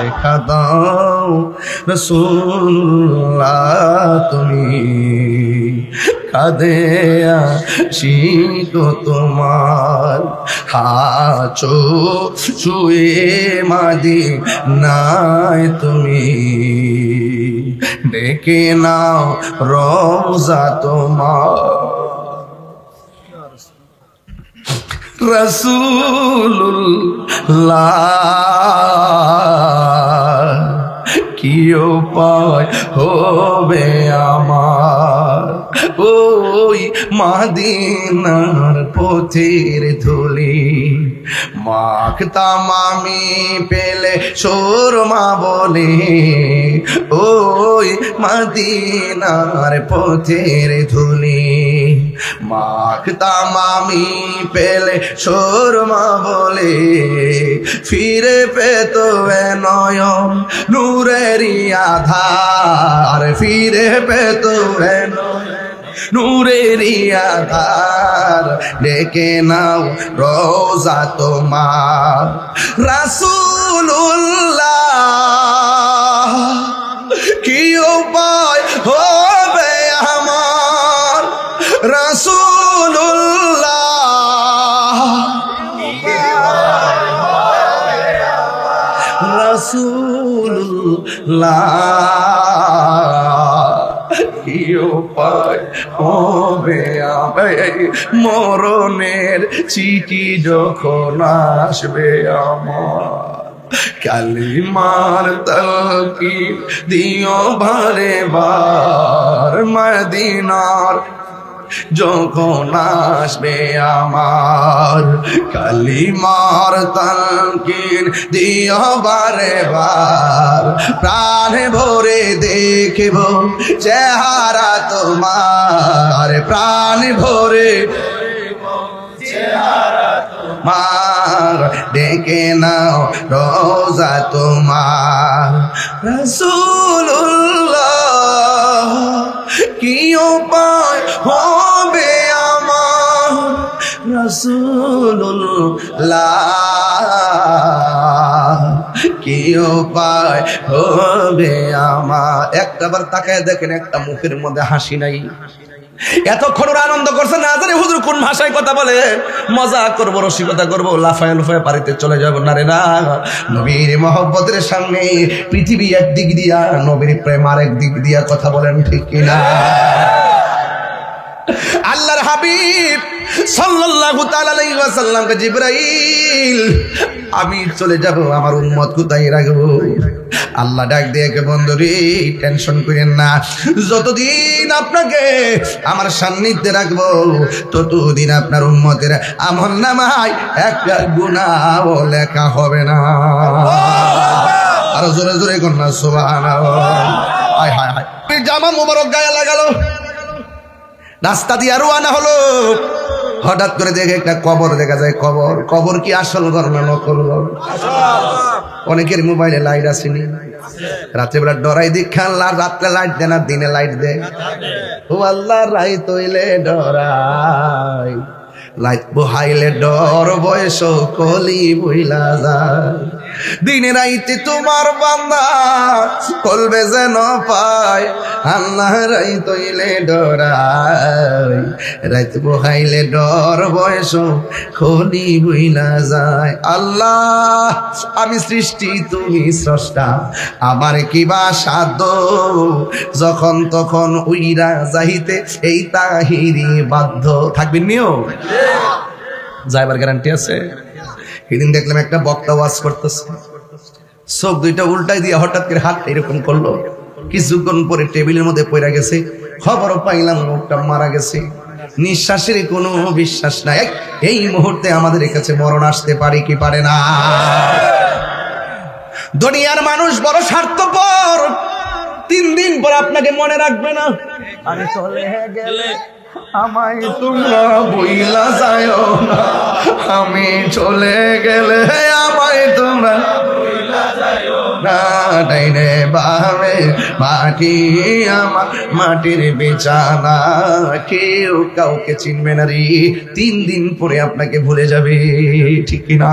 দেখা দাও রাসূলুল্লাহ তুমি কাঁদে আসি গো তোমার হাচো ছুঁয়ে মদিনায় তুমি ডেকে নাও রওজা তোমার রাসূলুল্লাহ কি উপায় হবে আমার ওই মদিনার পথের ধুলি মাখতাম আমি পেলে সুরমা বলে ওই মদিনার পথের ধুলি মাখতাম আমি পেলে সুরমা বলে ফিরে পেত নয়ন নূরেরই আধার ফিরে পেত নূরেরই আধার ডেকে নাও রওজা তোমার রাসূলুল্লাহ কি উপায় হবে আমার রাসূলুল্লাহ রাসূলুল্লাহ কি উপায় হবে মরণের চিঠি যখন আসবে আমার কালিমার তালকিন দিও বারে বার মদিনার যখন আসবে আমার কালিমার তালকিন দিও বারে বার প্রাণ ভরে দেখব চেহারা তোমার প্রাণ ভরে মার ডেকে নাও রওজা তোমার রাসূলুল্লাহ কি উপায় হবে আমার রাসূলুল্লাহ কি উপায় হবে আমার একটাবার তাকায় দেখেন একটা মুখের মধ্যে হাসি নাই এতক্ষণ ওরা আনন্দ করছে না জানি হুজুর কোন ভাষায় কথা বলে মজা করবো রসিকতা করবো লাফায় লাফায় বাড়িতে চলে যাব না রে না নবীর মহব্বতের সামনে পৃথিবী একদিক দিয়া নবীর প্রেম আরেক দিক দিয়া কথা বলেন ঠিক কিনা আল্লাহর হাবিব সাল্লাল্লাহু তাআলা আলাইহি ওয়াসাল্লামকে জিবরাইল আমি চলে যাব আমার উম্মত কোথায় রাখবো আল্লাহ ডাক দিয়ে কে বন্ধু রে টেনশন করেন না যতদিন আপনাকে আমার সান্নিধ্যে রাখবো ততদিন আপনার উম্মতের আমলনামায় একটা গুনাহ লেখা হবে না আর জোরে জোরে কোন না সুবহানাল্লাহ হায় হায় হায় জামা মোবারক গায়ে লাগালো রাস্তা দিয়ে রওনা হলো হঠাৎ করে দেখে একটা কবর দেখা যায় কবর কবর কি আসল ঘর না নকল ঘর অনেকের মোবাইলে লাইট আসেনি রাত্রেবেলা ডরাই দীক্ষা রাত্রে লাইট দেয় না দিনে লাইট দেয় ও আল্লাহ রাইত হইলে ডরাই লাইট বহাইলে ডর বয়স কলি বইলা যায় দিনে রাইতে তোমার বান্দা কলবে যেন পায় আল্লাহ রাইত হইলে ডরাই রাইত বহাইলে ডর বয়স কলি বইলা যায় আল্লাহ আমি সৃষ্টি তুমি স্রষ্টা আমার কিবা সাধ্য যখন তখন উইরা যাইতে এই তাহিরি বাধ্য থাকবেন নিও যাইবার গ্যারান্টি আছে সেদিন দেখলাম একটা বক্তা ওয়াজ করতেছে চোখ দুইটা উল্টাই দিয়ে হঠাৎ করে হাত এরকম করলো কিছুক্ষণ পরে টেবিলের মধ্যে পড়ে গেছে খবরও পাইলাম লোকটা মারা গেছে নিঃশ্বাসের কোনো বিশ্বাস নাই এই মুহূর্তে আমাদের কাছে মরণ আসতে পারে কি পারে না দুনিয়ার মানুষ বড় স্বার্থপর 3 দিন পর আপনাকে মনে রাখবে না আমি চলে গেলে আমায় তোমরা বইলা যাও না আমি চলে গেলে আমায় তোমরা বইলা যাও না ডাইনে বামে মাটি আমার মাটির বিছানা, কেউ কাউকে চিনবে না রে, 3 দিন পরে আপনাকে ভুলে যাবে, ঠিক কিনা?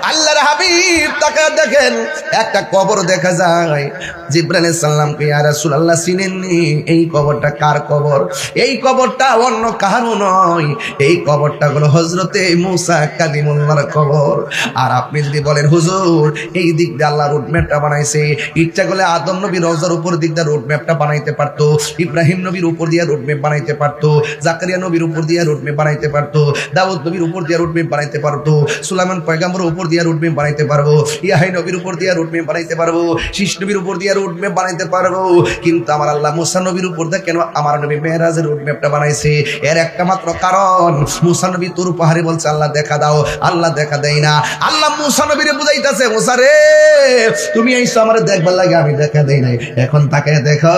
আল্লাহর হাবিব তাকে দেখেন একটা কবর দেখা যায়। জিবরাইল আলাইহিস সালামকে ইয়া রাসূলুল্লাহ চিনেননি, এই কবরটা কার কবর? এই কবরটা অন্য কারো নয়, এই কবরটা হলো হযরতে মুসা কালিমুল্লাহর কবর। আর আপনি যদি বলেন হুজুর এই দিক দিয়ে আল্লাহ রোড ম্যাপটা বানাইছে, ইচ্ছা করলে আদম নবীর রওজার উপর দিক দিয়ে রোড ম্যাপটা বানাইতে পারতো, ইব্রাহিম নবীর উপর দিয়ে রোড ম্যাপ বানাইতে পারতো, জাকারিয়া নবীর উপর দিয়ে রোড ম্যাপ বানাইতে পারতো, দাউদ নবীর উপর দিয়ে রোড ম্যাপ বানাইতে পারতো, সুলাইমান পয়গম্বরের উপর দিয়ে রোড ম্যাপ বানাইতে পারবো, ইয়াহিয়া নবীর উপর দিয়ে রোড ম্যাপ বানাইতে পারবো, শীষ নবীর উপর দিয়ে রোড ম্যাপ বানাইতে পারবো। কিন্তু আমার আল্লাহ মুসা নবীর উপর দিয়ে কেন আমার নবী মেরাজের রোড ম্যাপটা বানাইছে? এর একটা মাত্র কারণ, মুসা নবী তোর পাহাড়ে বলছে আল্লাহ দেখা দাও, আল্লাহ দেখা দেয় না। আল্লাহ মুসা নবীরে বুঝাইতেছে, মুসা রে তুমি এইসব আমার দেখবার লাগে আমি দেখা দেই নাই, এখন তাকে দেখো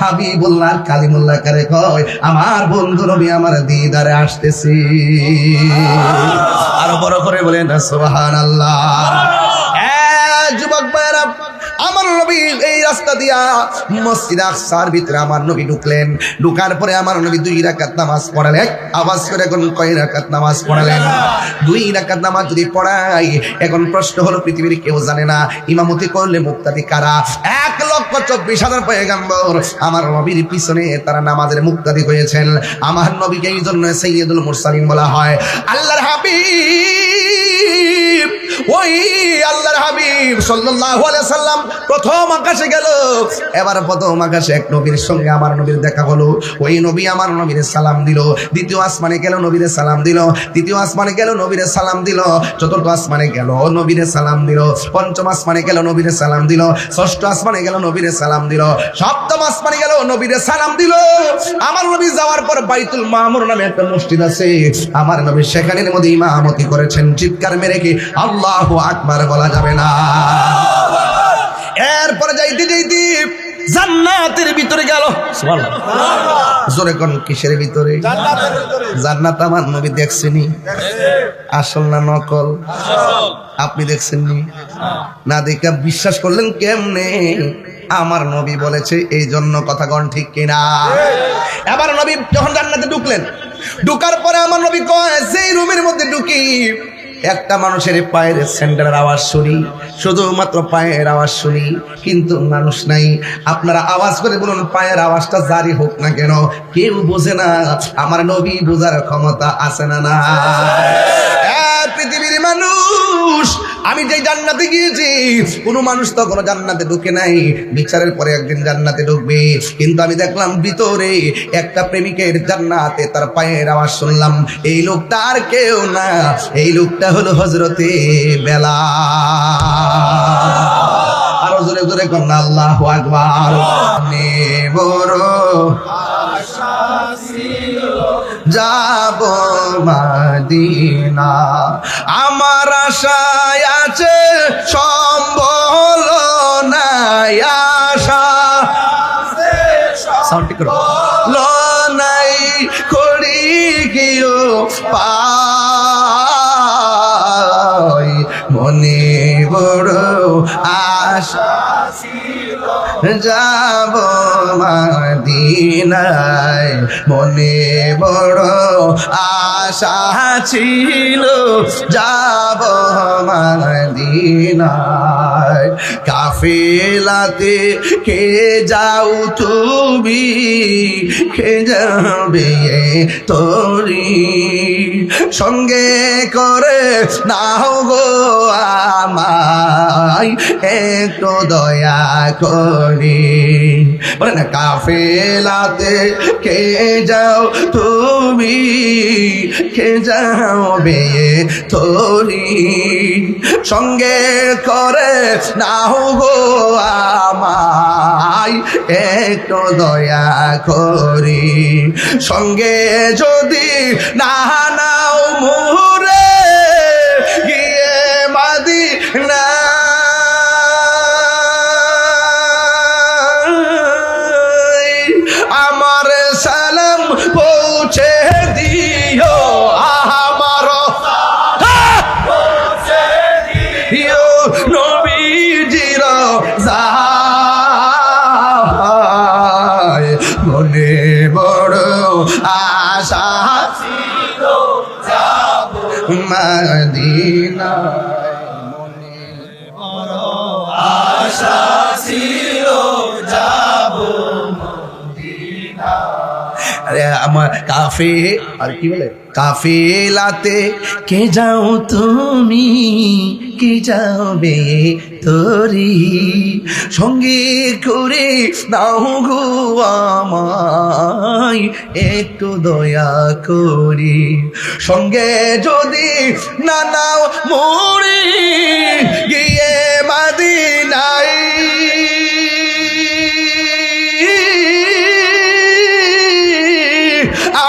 হাবিবুল্লাহ কালিমুল্লাহ কারে কয় আমার বন্ধু নবী আমার দিদারে আসতেছি। আরো বড় করে বলেন সুবহানাল্লাহ। যুবক ভাইরা, আমার নবী এই রাস্তা দিয়া মসজিদ আকসার ভিতরে আমার নবী ঢুকলেন। ঢুকার পরে আমার নবী 2 রাকাত নামাজ পড়ালেন। আওয়াজ করে কোন কয় রাকাত নামাজ পড়ালেন? 2 রাকাত নামাজ যদি পড়াই, এখন প্রশ্ন হলো পৃথিবীর কেউ জানে না ইমামতি করলে মুক্তাদি কারা? 1,24,000 পয়গম্বর আমার নবীর পিছনে তারা নামাজের মুক্তাদি হয়েছেন। আমার নবীকে এই জন্য সাইয়্যিদুল মুরসালিন বলা হয়। আল্লাহর হাবিব, ওই আল্লাহর হাবিব সাল্লাল্লাহু আলাইহি সাল্লাম প্রথম আকাশে গেল। এবার প্রথম আকাশে এক নবীর সঙ্গে আমার নবীর দেখা হলো। ওই নবী আমার নবীর সালাম দিল। দ্বিতীয় আসমানে গেল, নবীর সালাম দিল। তৃতীয় আসমানে গেল, নবীর সালাম দিল। চতুর্থ আসমানে গেল, নবীর সালাম দিল। পঞ্চম আসমানে গেল, নবীর সালাম দিল। ষষ্ঠ আসমানে গেল, নবীর সালাম দিল। সপ্তম আসমানে গেল, নবীর সালাম দিল। আমার নবী যাওয়ার পর বাইতুল মামুর নামে একটা মসজিদ আছে, আমার নবী সেখানের মধ্যে ইমামতি করেছেন। চিৎকার মেরে কি আল্লাহু আকবার বলা যাবে না? এরপরে যাইতে যাইতে জান্নাতের ভিতরে গেল। সুবহানাল্লাহ। জোরে কোন কিসের ভিতরে? জান্নাতের ভিতরে। জান্নাত আমার নবী দেখছেনি? আসল না নকল? আসল। আপনি দেখছেননি? না দেখা বিশ্বাস করলেন কেমনে? আমার নবী বলেছে এই জন্য কথা কোন ঠিক কিনা? এবার নবী যখন জান্নাতে ঢুকলেন, ঢুকার পরে আমার নবী কয় যেই রুমের মধ্যে ঢুকি একটা মানুষের পায়ের স্যান্ডেলের আওয়াজ শুনি, শুধুমাত্র পায়ের আওয়াজ শুনি, কিন্তু মানুষ নাই। আপনারা আওয়াজ করে বলুন পায়ের আওয়াজটা জারি হোক না কেন, কেউ বোঝে না। আমার নবী বোঝার ক্ষমতা আছে না? না। পৃথিবীর মানুষ, আমি যে জান্নাতে গিয়েছি কোনো মানুষ তো কোনো জান্নাতে ঢুকে নাই। বিচারের পরে একদিন জান্নাতে ঢুকবে, কিন্তু আমি দেখলাম ভিতরে একটা প্রেমিকের জান্নাতে তার পায়ের আওয়াজ শুনলাম। এই লোকটা আর কেউ না, এই লোকটা হলো হযরতে বেলাল। আরো জোরে জোরে কন্যা আল্লাহু আকবার। বড় যাব মদিনা, আমার আশায় আছে সম্বল নাই, আশা সাউন্ড ঠিক করো, নাই করি গিয়ে পাই, মনে বড় আশা যাব মদিনায়, মনে বড় আশা ছিল যাব মদিনায়। কাফেলাতে কে যাও তুমি, কে যাবে তোরি, সঙ্গে করে নাও গো আমায় একটু দয়া করি। বলে না কাফেলাতে কে যাও তুমি, কে যাবে তোরি, সঙ্গে করে নাও গো আমায় একটু দয়া করি। সঙ্গে যদি না নাও মোরে গিয়ে মদিনা, আমার সালাম পৌঁছে দিও, আমার পৌঁছে দিও নবীজির মদিনা আশা ছিল যাব মদিনা। আরে আমার কাফে আর কি বলে কাফেলাতে কে যাও তুমি কে যাবে তোরি সঙ্গে করে নাও গো আমায় একটু দয়া করি সঙ্গে যদি না নাও মরি গিয়ে মদিনায়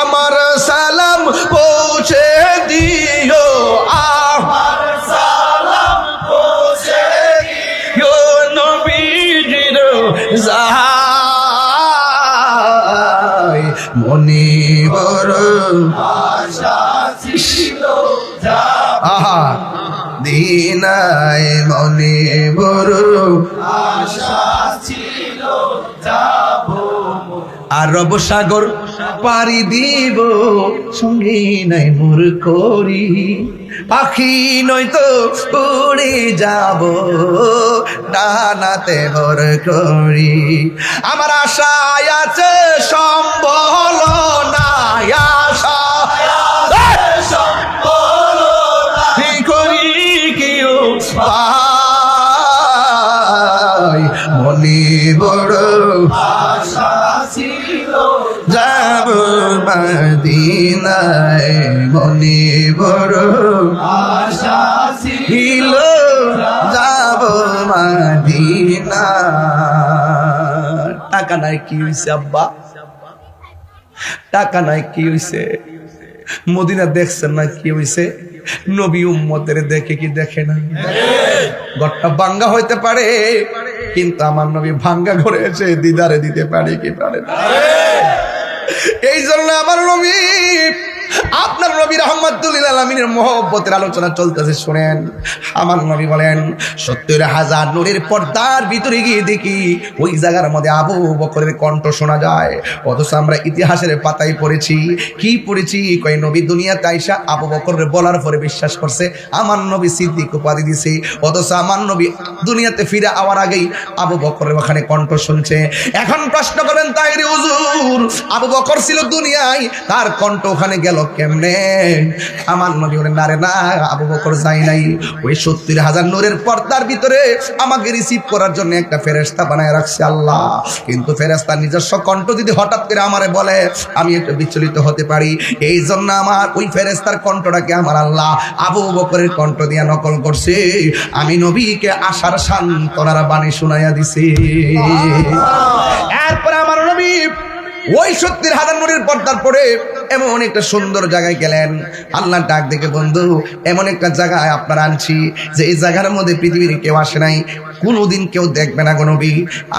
আমার সালাম পৌঁছে দিও আমার সালাম পৌঁছে দিও নবীজির যাই মনে বড় আশা ছিল যাব আহা দিনায় মনে বড় আশা ছিল যাব আরব সাগর পাড়ি দিব সঙ্গে নাই মোর করি পাখি নয়তো উড়ে যাব ডানাতে ভর করি আমার আশায় আছে সম্বল নাই আশা সম্বল কি করি কেউ পাই মনে বড় আশা ছিল যাব মদিনায় মনে বড় আশা ছিল ছিল যাব মদিনা টাকা নাই কি হইছে আব্বা টাকা নাই কি হইছে মদিনা দেখছেন না কি হইছে নবী উম্মতের দেখে কি দেখে না ঘরটা ভাঙ্গা হইতে পারে কিন্তু আমার নবী ভাঙ্গা ঘরে এসে দিদারে দিতে পারে কি পারে না এই জন্য আমার নবী আপনার নবী রাহমাতুল লিল আলামিনের মহব্বতের আলোচনা চলতেছে শুনেন আমার নবী বলেন ৭০,০০০ নূরের পর্দার ভিতরে গিয়ে দেখি ওই জায়গার মধ্যে আবু বকরের কণ্ঠ শোনা যায় অথচ আমরা ইতিহাসের পাতায় পড়েছি কি পড়েছি কই নবী দুনিয়াতে আইসা আবু বকরের বলার পরে বিশ্বাস করছে আমার নবী সিদ্দিক উপাধি দিছে অথচ আমার নবী দুনিয়াতে ফিরে আওয়ার আগেই আবু বকরের ওখানে কণ্ঠ শুনছে এখন প্রশ্ন করেন তাইরে হুজুর আবু বকর ছিল দুনিয়ায় তার কণ্ঠ ওখানে গেল কেমনে আমার নবী বলেন না রে না আবু বকর যায় নাই ওই ৭০,০০০ নূরের পর্দার ভিতরে আমাকে রিসিভ করার জন্য একটা ফেরেশতা বানায় রাখছে আল্লাহ কিন্তু ফেরেশতা নিজস্ব কণ্ঠ যদি হঠাৎ করে আমারে বলে আমি একটু বিচলিত হতে পারি এই জন্য আমার ওই ফেরেশতার কণ্ঠটাকে আমার আল্লাহ আবু বকরের কণ্ঠ দিয়ে নকল করছে আমি নবীকে আশার সান্ত্বনার বাণী শুনাইয়া দিছি এরপরে আমার নবী ওই ৭০,০০০ নূরের পর্দার পরে এমন একটা সুন্দর জায়গায় গেলেন আল্লাহ ডাক দেখে বন্ধু এমন একটা জায়গায় আপনার আনছি যে এই জায়গার মধ্যে পৃথিবীর কেউ আসে নাই কোনোদিন কেউ দেখবে না গো নবী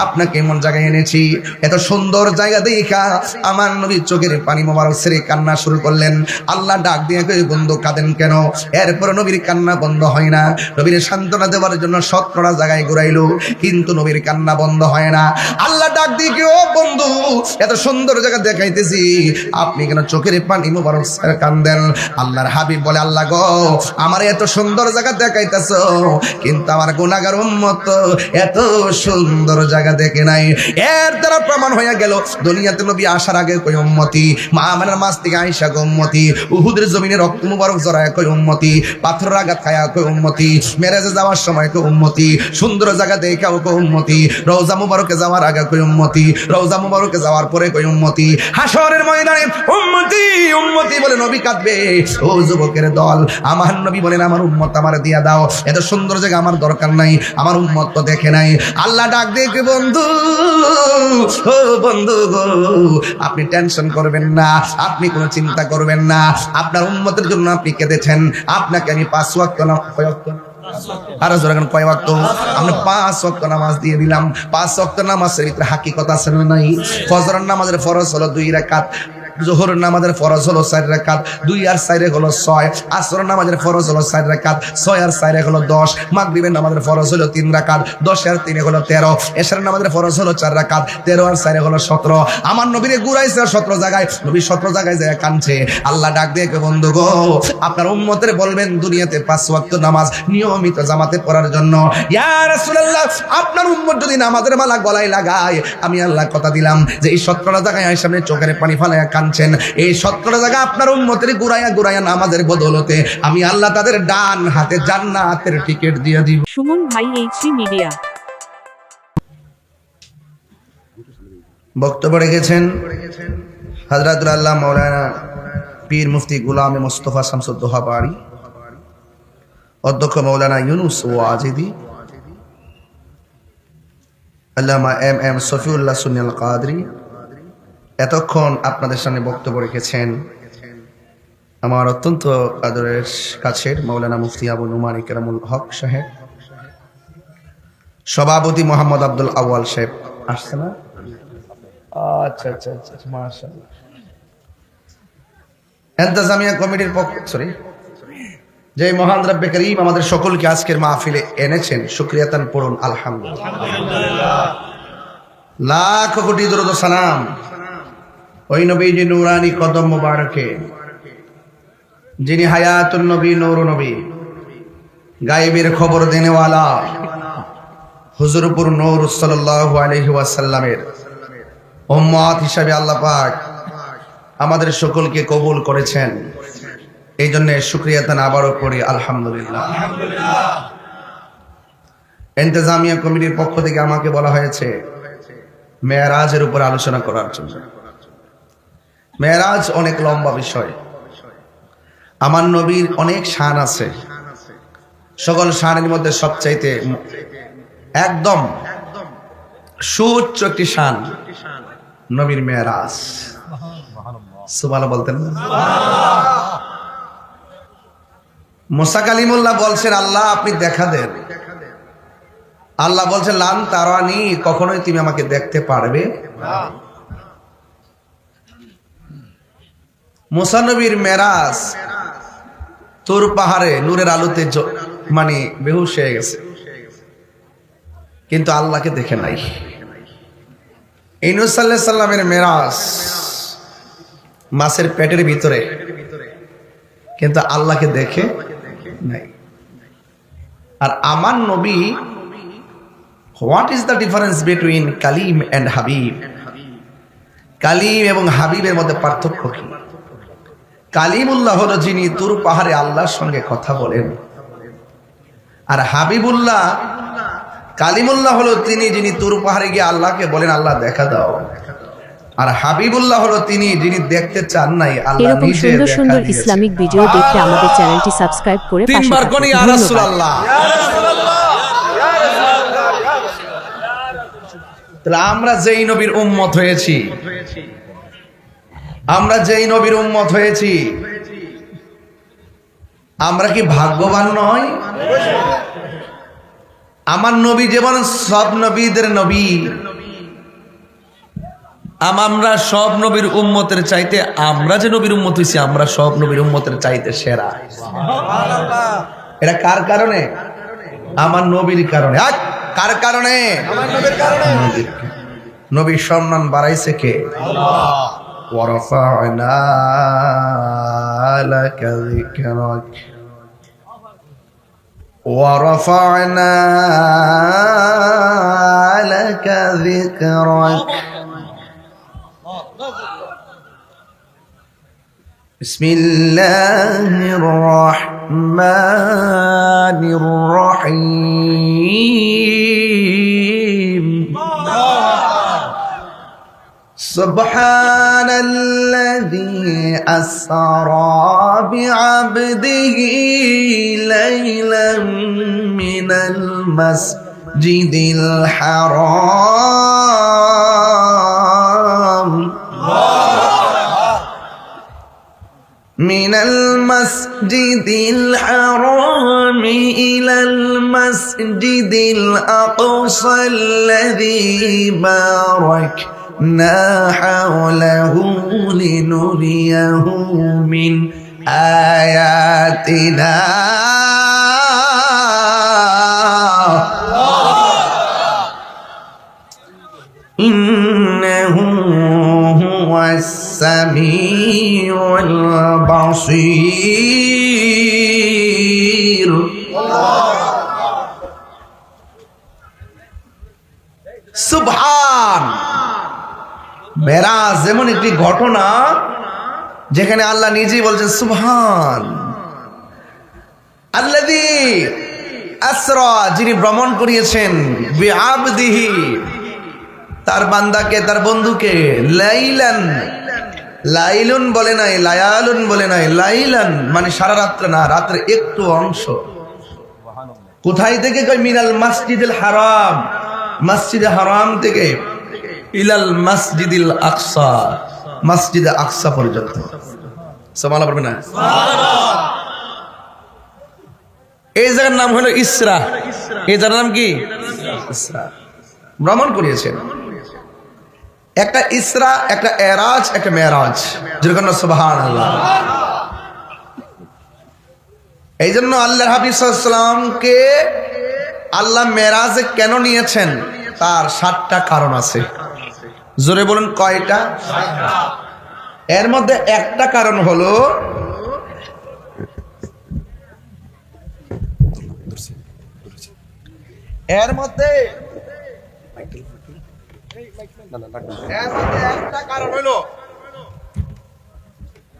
আপনাকে এমন জায়গায় এনেছি এত সুন্দর জায়গা দেখা আমার নবীর চোখের পানি মোবারক ছেড়ে কান্না শুরু করলেন আল্লাহ ডাক দিয়ে কই বন্ধু কাঁদেন কেন এরপর নবীর কান্না বন্ধ হয় না নবীর সান্ত্বনা দেওয়ার জন্য ১৭টা জায়গায় ঘুরাইলো কিন্তু নবীর কান্না বন্ধ হয় না আল্লাহ ডাক দিয়ে কি ও বন্ধু এত সুন্দর জায়গা দেখাইতেছি আপনি কেন চোখের পানি মোবারক ছেড়ে কান্দেন আল্লাহর হাবিব বলে আল্লাহ গো আমার এত সুন্দর জায়গা দেখাইতেছো কিন্তু আমার গুনাহগার উম্মত এত সুন্দর জায়গা দেখে নাই এর দ্বারা প্রমাণ হয়ে গেল দুনিয়াতে নবী আসার আগে কই উম্মতি মা আমেনার মাছ থেকে আয়েশা কই উম্মতি উহুদের জমিনে রক্ত মুবারক জড়ায় কই উম্মতি পাথরের আঘাত খায়া কই উম্মতি মেরাজে যাওয়ার সময় কই উম্মতি সুন্দর জায়গা দেখাও কই উম্মতি রওজা মুবারকে যাওয়ার আগে কই উম্মতি রওজা মুবারকে যাওয়ার পরে কই উম্মতি হাশরের ময়দানে উম্মতি উম্মতি বলে নবী কাঁদবে ও যুবকের দল আমার নবী বলেন আমার উম্মত আমার দিয়া দাও এত সুন্দর জায়গা আমার দরকার নাই আমার উম্মত তো দেখে নাই আল্লাহ ডাক দেখে বন্ধু ও বন্ধু গো আপনি টেনশন করবেন না আপনি কোনো চিন্তা করবেন না আপনার উম্মতের জন্য আপনি কেঁদেছেন আপনাকে আমি 5 ওয়াক্ত আর যখন কয় ওয়াক্ত আমরা 5 ওয়াক্ত নামাজ দিয়ে দিলাম 5 ওয়াক্ত নামাজের ভিতরে হাকিকত আছে না নাই ফজরের নামাজের ফরজ হলো 2 রাকাত জোহর নামাজের ফরজ হলো 4 রাকাত, 2 আর 4 হলো 6, আসর নামাজের ফরজ হলো 4 রাকাত, 6 আর 4 হলো 10, মাগরিবের নামাজের ফরজ হলো 3 রাকাত, 10 আর 3 হলো 13, এশার নামাজের ফরজ হলো 4 রাকাত, 13 আর 4 হলো 17। আমার নবীরে ঘুরাইছে 17 জায়গায়, নবী 17 জায়গায় যায় কাঁদছে। আল্লাহ ডাক দিয়ে বন্ধু গো, আপনার উম্মতের বলবেন দুনিয়াতে 5 ওয়াক্ত নামাজ নিয়মিত জামাতে পড়ার জন্য। ইয়া রাসূলুল্লাহ, আপনার উম্মত যদি নামাজের মালা গলায় লাগায়, আমি আল্লাহ কথা দিলাম যে এই 17টা জায়গায় আমার সামনে চোখের পানি ফালায়া কাঁদছেন, এই 17টা জায়গা আপনার উম্মতের ঘুরাইয়া নামাজের বদলতে আমি আল্লাহ তাদের ডান হাতে জান্নাতের টিকিট দিয়ে দিব। সুমন ভাই এইচডি মিডিয়া। বক্তব্য রেখেছেন হযরতুল আল্লাহ মাওলানা পীর মুফতি গোলাম মোস্তফা শামসুদ্দোহা বাড়ি, অধ্যক্ষ মাওলানা ইউনুস ওয়াজিদি, আল্লামা এম এম সফিউল্লাহ সুন্নিয়াল কাদরি। এতক্ষণ আপনাদের সামনে বক্তব্য রেখেছেন আমার অত্যন্ত আদরের কাছের মাওলানা মুফতি আবু নুমান ইকরামুল হক সাহেব, সভাপতি মোহাম্মদ আব্দুল আউয়াল সাহেব। আসছে না? আচ্ছা আচ্ছা আচ্ছা, মাশাআল্লাহ। ইন্তেজামিয়া কমিটির পক্ষ যে মহান রব্বে করিম আমাদের সকলকে আজকের মাহফিলে এনেছেন, শুকরিয়াতান পড়ুন আলহামদুলিল্লাহ। লাখ কোটি দরুদ ও সালাম ওই নবীজি নূরানি কদম মুবারকে, যিনি হায়াতুন নবী, নূর নবী, গায়েবের খবর দেনেওয়ালা হুজুরপুর নূর সাল্লাল্লাহু আলাইহি ওয়াসাল্লামের উম্মত হিসাবে আল্লাহ পাক আমাদের সকলকে কবুল করেছেন। এই জন্য শুকরিয়াতান আবারও করি আলহামদুলিল্লাহ। ইন্তেজামিয়া কমিটির পক্ষ থেকে আমাকে বলা হয়েছে মেরাজের উপর আলোচনা করার জন্য। মেরাজ অনেক লম্বা বিষয়, আমার নবীর অনেক শান আছে, সকল শানের মধ্যে সবচাইতে একদম সুউচ্চ একটি শান নবীর মেরাজ। সুবহানাল্লাহ বলতেন। মুসা কালিমুল্লাহ বলছেন আল্লাহ আপনি দেখা দেন। আল্লাহ বলছেন লান তারানি, কখনোই তুমি আমাকে দেখতে পারবে না। মুসা নবীর মেরাজ তুর পাহাড়ে নূরের আলোতে মানে বেহুশ হয়ে গেছে, কিন্তু আল্লাহকে দেখে নাই। ইউনূস আলাইহিস সালামের মেরাজ মাছের পেটের ভিতরে, কিন্তু আল্লাহকে দেখে নাই। আর আমার নবী, what is the difference between Kalim and Habib? Kalim এবং হাবিবের মধ্যে পার্থক্য কি? কালিমুল্লাহ হলো যিনি তুর পাহাড়ে আল্লাহর সঙ্গে কথা বলেন, আর হাবিবুল্লাহ, কালিমুল্লাহ হলো তিনি যিনি তুর পাহাড়ে গিয়ে আল্লাহকে বলেন আল্লাহ দেখা দাও, আর হাবিবুল্লাহ হলো তিনি যিনি দেখতে চান নাই, আল্লাহ এরকম নিজে সুন্দর দেখা সুন্দর দিয়েছেন। ইসলামিক ভিডিও দেখতে আমাদের চ্যানেলটি সাবস্ক্রাইব করে পাশে তিনবার কোন থাকুন। ইয়া ধন্যবাদ। রাসূলুল্লাহ। তাহলে আমরা যেই নবীর উম্মত হয়েছি, আমরা যেই নবীর উম্মত হয়েছি, আমরা কি ভাগ্যবান নয়? আমার নবী যেমন সব নবীদের নবী, আমরা সব নবীর উম্মতের চাইতে, আমরা যে নবীর উম্মত হয়েছি আমরা সব নবীর উম্মতের চাইতে সেরা। এটা কার কারণে? আমার নবীর কারণে। কার কারণে? নবীর সম্মান বাড়াইছে কে? ওয়ারাফা'না লাকা যিকরাক, ওয়ারাফা'না লাকা যিকরাক। বিসমিল্লাহির রহমানির রহিম। সুবহানাল্লাযী আসরা বিআবদিহি লাইলাম মিনাল মাসজিদিল হারাম من المسجد الحرام إلى المسجد الأقصى الذي حوله لنريه من آياتنا إنه هو السميع البصير সুবহান। মেরাজ যেমন একটি ঘটনা যেখানে আল্লাহ নিজেই বলছেন সুবহান আল্লাযী আসরা, যিনি ভ্রমণ করিয়েছেন বিআবদিহি, তার বান্দাকে, তার বন্ধুকে, লাইলান, লাইলুন বলে নাই, লায়ালুন বলে নাই, লাইলান মানে সারা রাত্র না, রাতের একটু অংশ। কোথায় থেকে? কই মিনাল মসজিদুল হারাম, মসজিদে হারাম থেকে ইলাল মসজিদিল আকসা, মসজিদে আকসা পর্যন্ত। সুবহানাল্লাহ পড়বে না? এই জায়গার নাম হলো ইসরা। এই জায়গার নাম কি? ইসরা। ভ্রমণ করিয়েছেন। একটা ইসরা, একটা এরাজ, একটা মেরাজ। যেরকম সুবহানাল্লাহ। এই জন্য আল্লাহর হাবিব সাল্লাল্লাহু আলাইহি ওয়াসাল্লামকে আল্লাহ মেরাজে কেন নিয়েছেন? তার 7টা কারণ আছে। জোরে বলুন, কয়টা? এর মধ্যে একটা কারণ হলো এর মধ্যে একটা কারণ হলো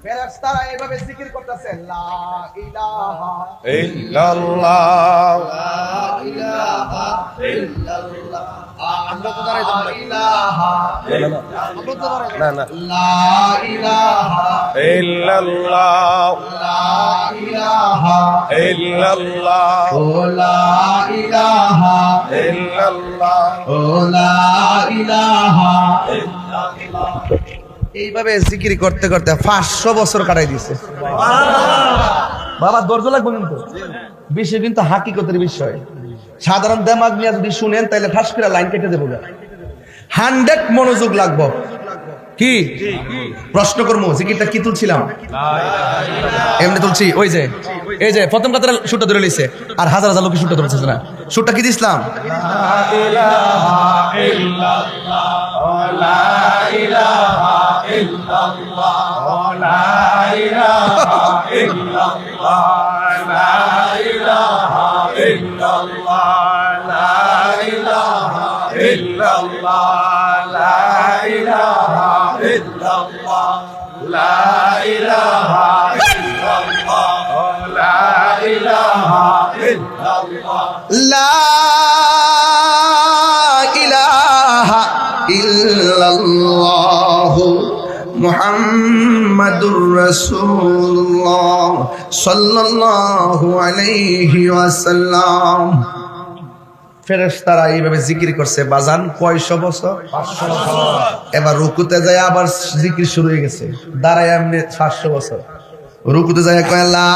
ফেরেশতারা এইভাবে জিকির করতেছে, লা ইলাহা ইল্লাল্লাহ, লা ইলাহা ইল্লাল্লাহ। আমরা তো দাঁড়াই যাব না। ইলাহা না না, লা ইলাহা ইল্লাল্লাহ, লা ইলাহা ইল্লাল্লাহ, ও লা ইলাহা ইল্লাল্লাহ, ও লা ইলাহা। ইল্লাল্লাহ। এইভাবে জিকির করতে করতে 500 বছর কাটাই দিয়েছে। বাবা ধৈর্য লাগবে কিন্তু, বিষয় কিন্তু হাকিকতের বিষয়। সাধারণ দেমাগ নিয়ে যদি শুনেন তাহলে ঠাস করে লাইন কেটে দেবো। 100 মনোযোগ লাগবো। কি প্রশ্ন করবো? জিকিরটা কি তুলছিলাম? এমনি তুলছি। ওই যে এই যে প্রথম কথাটা সুরটা ধরে লিছে, আর হাজার হাজার লোকের সুরটা ধরেছে না। সুরটা কি দিছিলাম? লা ইলাহা ইল্লাল্লাহ, লা ইলাহা ইল্লাল্লাহ, লা ইলাহা ইল্লাল্লাহ, লা ইলাহা ইল্লাল্লাহ, লা ইলাহা ইল্লাল্লাহ, লা ইলাহা ইল্লাল্লাহ, লা ইলাহা ইল্লাল্লাহ, লা ইলাহা ইল্লাল্লাহ। লা ইলাহা ইল্লাল্লাহ মুহাম্মাদুর রাসূলুল্লাহ সাল্লাল্লাহু আলাইহি ওয়াসাল্লাম। ফেরেশতারা এইভাবে জিকির করছে বাজান কয়শো বছর? 500 বছর। এবার রুকুতে যায় আবার জিকির শুরু হয়ে গেছে, দাঁড়ায় এমনি 700 বছর। রুকুতে যায় কয় লা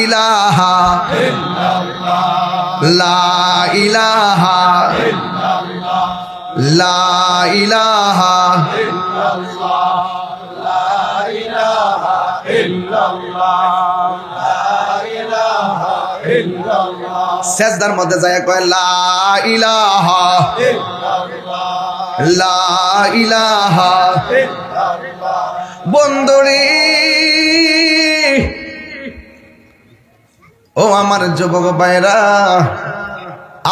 ইলাহা ইল্লাল্লাহ, লা ইলাহা ইল্লাল্লাহ, লা ইলাহা ইল্লাল্লাহ, লা ইলাহা ইল্লাল্লাহ, লা ইলাহা ইল্লাল্লাহ, সেজদার মধ্যে যায় কয় লা ইলাহা ইল্লাল্লাহ, লা ইলাহা। ইল্লাল্লাহ। বন্ধুরি ও আমার যুবক ভাইরা,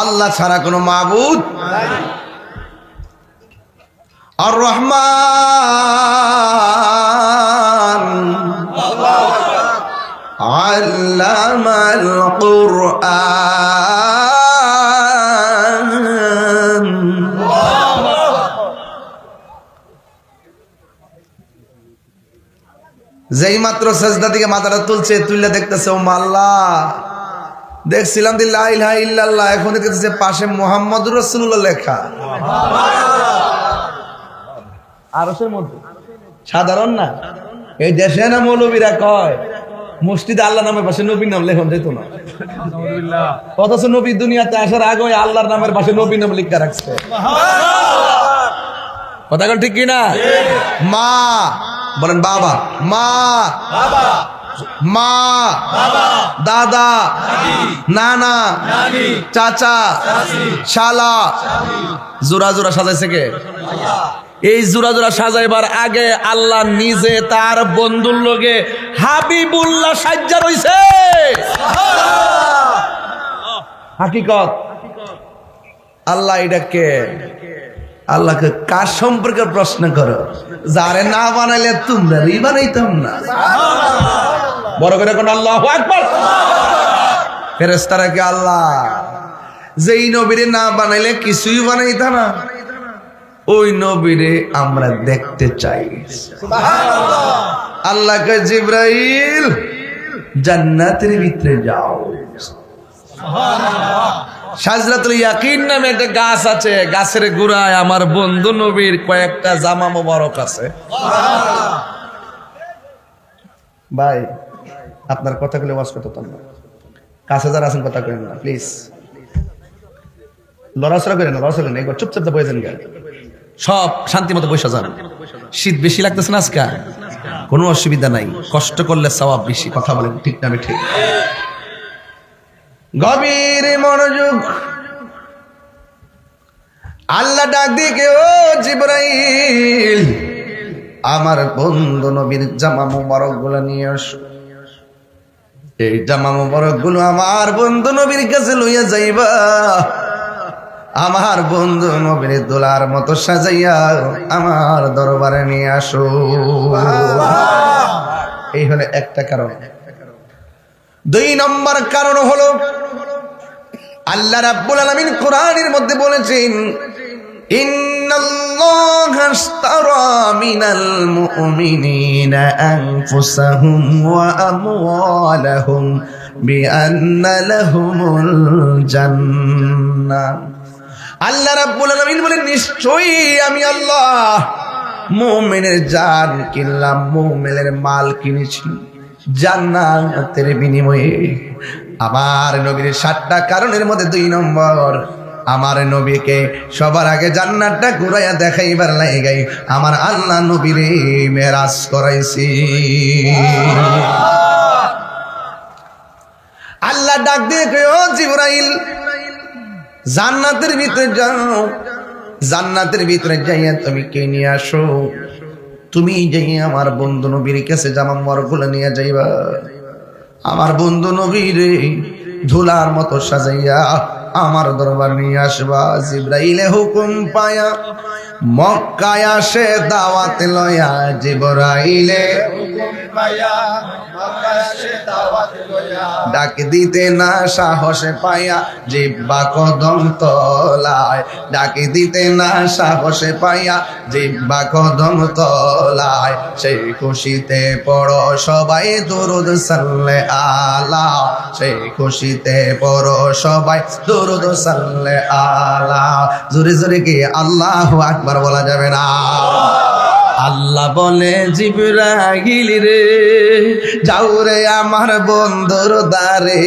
আল্লাহ ছাড়া কোনো মাবুদ আর রহমান আল্লামাল কুরআন। যেই মাত্র সাজদা থেকে মাথাটা তুলছে, তুললে দেখতেছে ও আল্লাহ, দেখছিলাম যে লা ইলাহা ইল্লাল্লাহ, এখন দেখতেছে পাশে মুহাম্মদুর রাসূলুল্লাহ লেখা। আরশের মধ্যে সাধারণ না, এই দেশে না মৌলবীরা কয় মসজিদে আল্লাহ নামের পাশে নবীর নাম লেখন যেত না, অথচ নবী দুনিয়াতে আসার আগে আল্লাহর নামের পাশে নবীর নাম লিখা রাখছে। কথা কোন ঠিক কিনা? মা বলেন বাবা, মা বাবা, মা বাবা, দাদা দাদি, নানা নানি, চাচা চাচি, শালা। জোড়া জোড়া সাজাইছে কে? এই জোড়া জোড়া সাজাইবার আগে আল্লাহ নিজে তার বন্ধুর লগে হাবিবুল্লাহ সাজ্জা রইছে। হাকিকত আল্লাহ এটাকে আল্লাহকে কার সম্পর্কে প্রশ্ন করো? যারে না বানাইলে তোমরা বানাইতাম না। বড় করে কোন আল্লাহু আকবার। ফেরেশতারা কে আল্লাহ যেই নবীরে না বানাইলে কিছুই বানাইতা না, ওই নবীরে আমরা দেখতে চাই। আল্লাহকে জিবরাইল জান্নাতের ভিতরে যাও। শাজরাতুল ইয়াকিন নামে একটা গাছ আছে, গাছের গোড়ায় আমার বন্ধু নবীর কয়েকটা জামা মোবারক আছে। ভাই আপনার কথাগুলো ওয়াজ করতে না, কাছে যারা আছেন কথা করেন না প্লিজ, লড়াচড়া করেন না, লড়াচড়া করেন না, একবার চুপচাপ বয়ে যান। সব শান্তি মতো বসে যান। শীত বেশি লাগতেছে না আজকে? কোনো অসুবিধা নাই, কষ্ট করলে সওয়াব বেশি। কথা বলেন ঠিক না? আমি ঠিক। গভীর মনোযোগ। আল্লাহ ডাক দিকে, ও জিবরাইল আমার বন্ধু নবীর জামা মুবারক গুলো নিয়ে আসো। এই জামা মুবারক গুলো আমার বন্ধু নবীর কাছে লইয়া যাইবা। আমার বন্ধু নবীর দোলার মতো সাজাইয়া আমার দরবারে নিয়ে আসো। এই হলো একটা কারণ। 2 নম্বর কারণ হলো আল্লাহ রাব্বুল আলামিন কোরআনের মধ্যে বলেছেন, ইন্নাল্লাহা আশতারা মিনাল মুমিনিনা আনফুসাহুম ওয়া আমওয়ালাহুম বিআন্না লাহুমুল জান্নাহ। আল্লাহ রাব্বুল আলামিন বলেন, নিশ্চয়ই আমি আল্লাহ মুমিনের জান কিনলাম, মুমিনের মাল কিনেছি জান্নাতের বিনিময়ে। আমার নবীর 7টা কারণের মধ্যে 2 নম্বর, আমার নবীকে সবার আগে জান্নাতটা ঘুরাইয়া দেখাইবার লাগাই আমার আল্লাহ নবীরে মেরাজ করাইছি। আল্লাহ ডাক দিয়ে কয়, ও জিবরাইল জান্নাতের ভিতরে যাও, জান্নাতের ভিতরে যাইয়া তুমি কে নিয়ে আসো। তুমি যাইয়া আমার বন্ধু নবীর কাছে জামা মুবারকগুলো নিয়ে যাইবা। আমার বন্ধু নবীরে ধুলার মতো সাজাইয়া আমার দরবার নিয়ে আসবা। জিবরাইলে হুকুম পায়া মক্কায় আসে দাওয়াত লয়া। জিবরাইলে হুকুম পায়া মক্কায় আসে দাওয়াত লইয়া। ডাক দিতে না সাহস পায়া জিহ্বা কদম তলায়। ডাক দিতে না সাহস পায়া জিহ্বা কদম তলায়। সেই খুশিতে পড়ো সবাই দুরূদ সাল্লে আলা। সেই খুশিতে পড়ো সবাই দুরূদ সাল্লে আলা। জোরে জোরে কি আল্লাহু আকবার বলা যাবে না? আল্লাহ বলে, জিবরাইল রে যাও রে আমার বন্ধুর দ্বারে।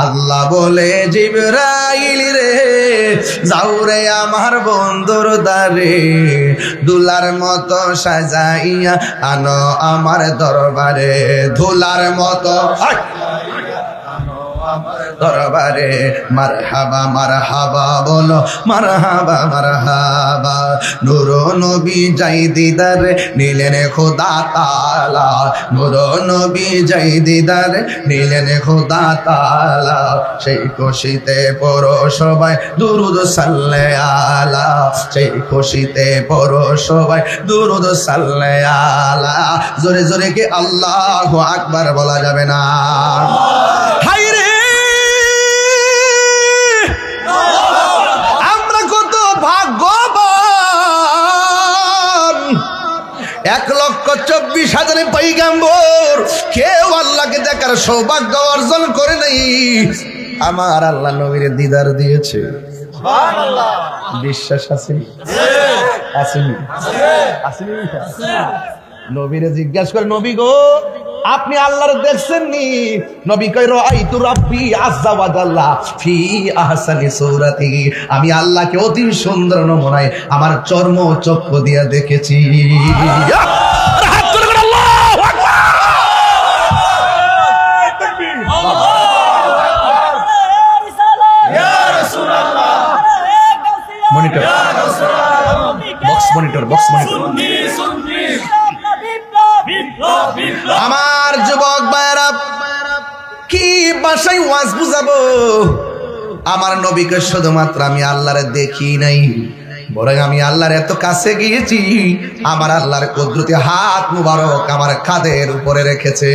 আল্লাহ বলে, জিবরাইল রে যাও রে আমার বন্ধুর দ্বারে। দুলার মতো সাজাইয়া আনো আমার দরবারে। ধুলার মতো দরবারে। মারহাবা মারহাবা বলো, মারহাবা মারহাবা। নূর নবী যাই দিদার নিলেন খোদা তাআলা। নূর নবী যাই দিদার নিলেন খোদা তাআলা। সেই খুশিতে পড়ো সবাই দুরূদ সাল্লে আলা। সেই খুশিতে পড়ো সবাই দুরূদ সাল্লে আলা। জোরে জোরে কি আল্লাহু আকবার বলা যাবে না? হায় রে আমরা কত ভাগ্যবান। 1,24,000 পয়গম্বর কেউ আল্লাহকে দেখার সৌভাগ্য অর্জন করে নাই। আমার আল্লাহ নবীর দিদার দিয়েছে। সুবহানাল্লাহ। বিশ্বাস আছে? আসেনি? নবীরে জিজ্ঞাসা করে, নবী গো আপনি আল্লাহর দেখছেন নি? নবী কয় রাআইতু রাব্বি আযজা ওয়া জাল্লা ফি আহসানি সূরাতি, আমি আল্লাহকে অতি সুন্দর নমুনায় আমার চর্ম চক্ষু দিয়া দেখেছি। হাত তুলে বলেন আল্লাহু আকবার। Monitor box monitor. আমার যুবক ভাইরা, কি ভাষায় ওয়াজ বুঝাবো? আমার নবীকে শুধুমাত্র আমি আল্লাহরে দেখি নাই, বরং আমি আল্লাহর এত কাছে গিয়েছি, আমার আল্লাহর কুদরতি হাত মুবারক আমার কাঁধের উপরে রেখেছে।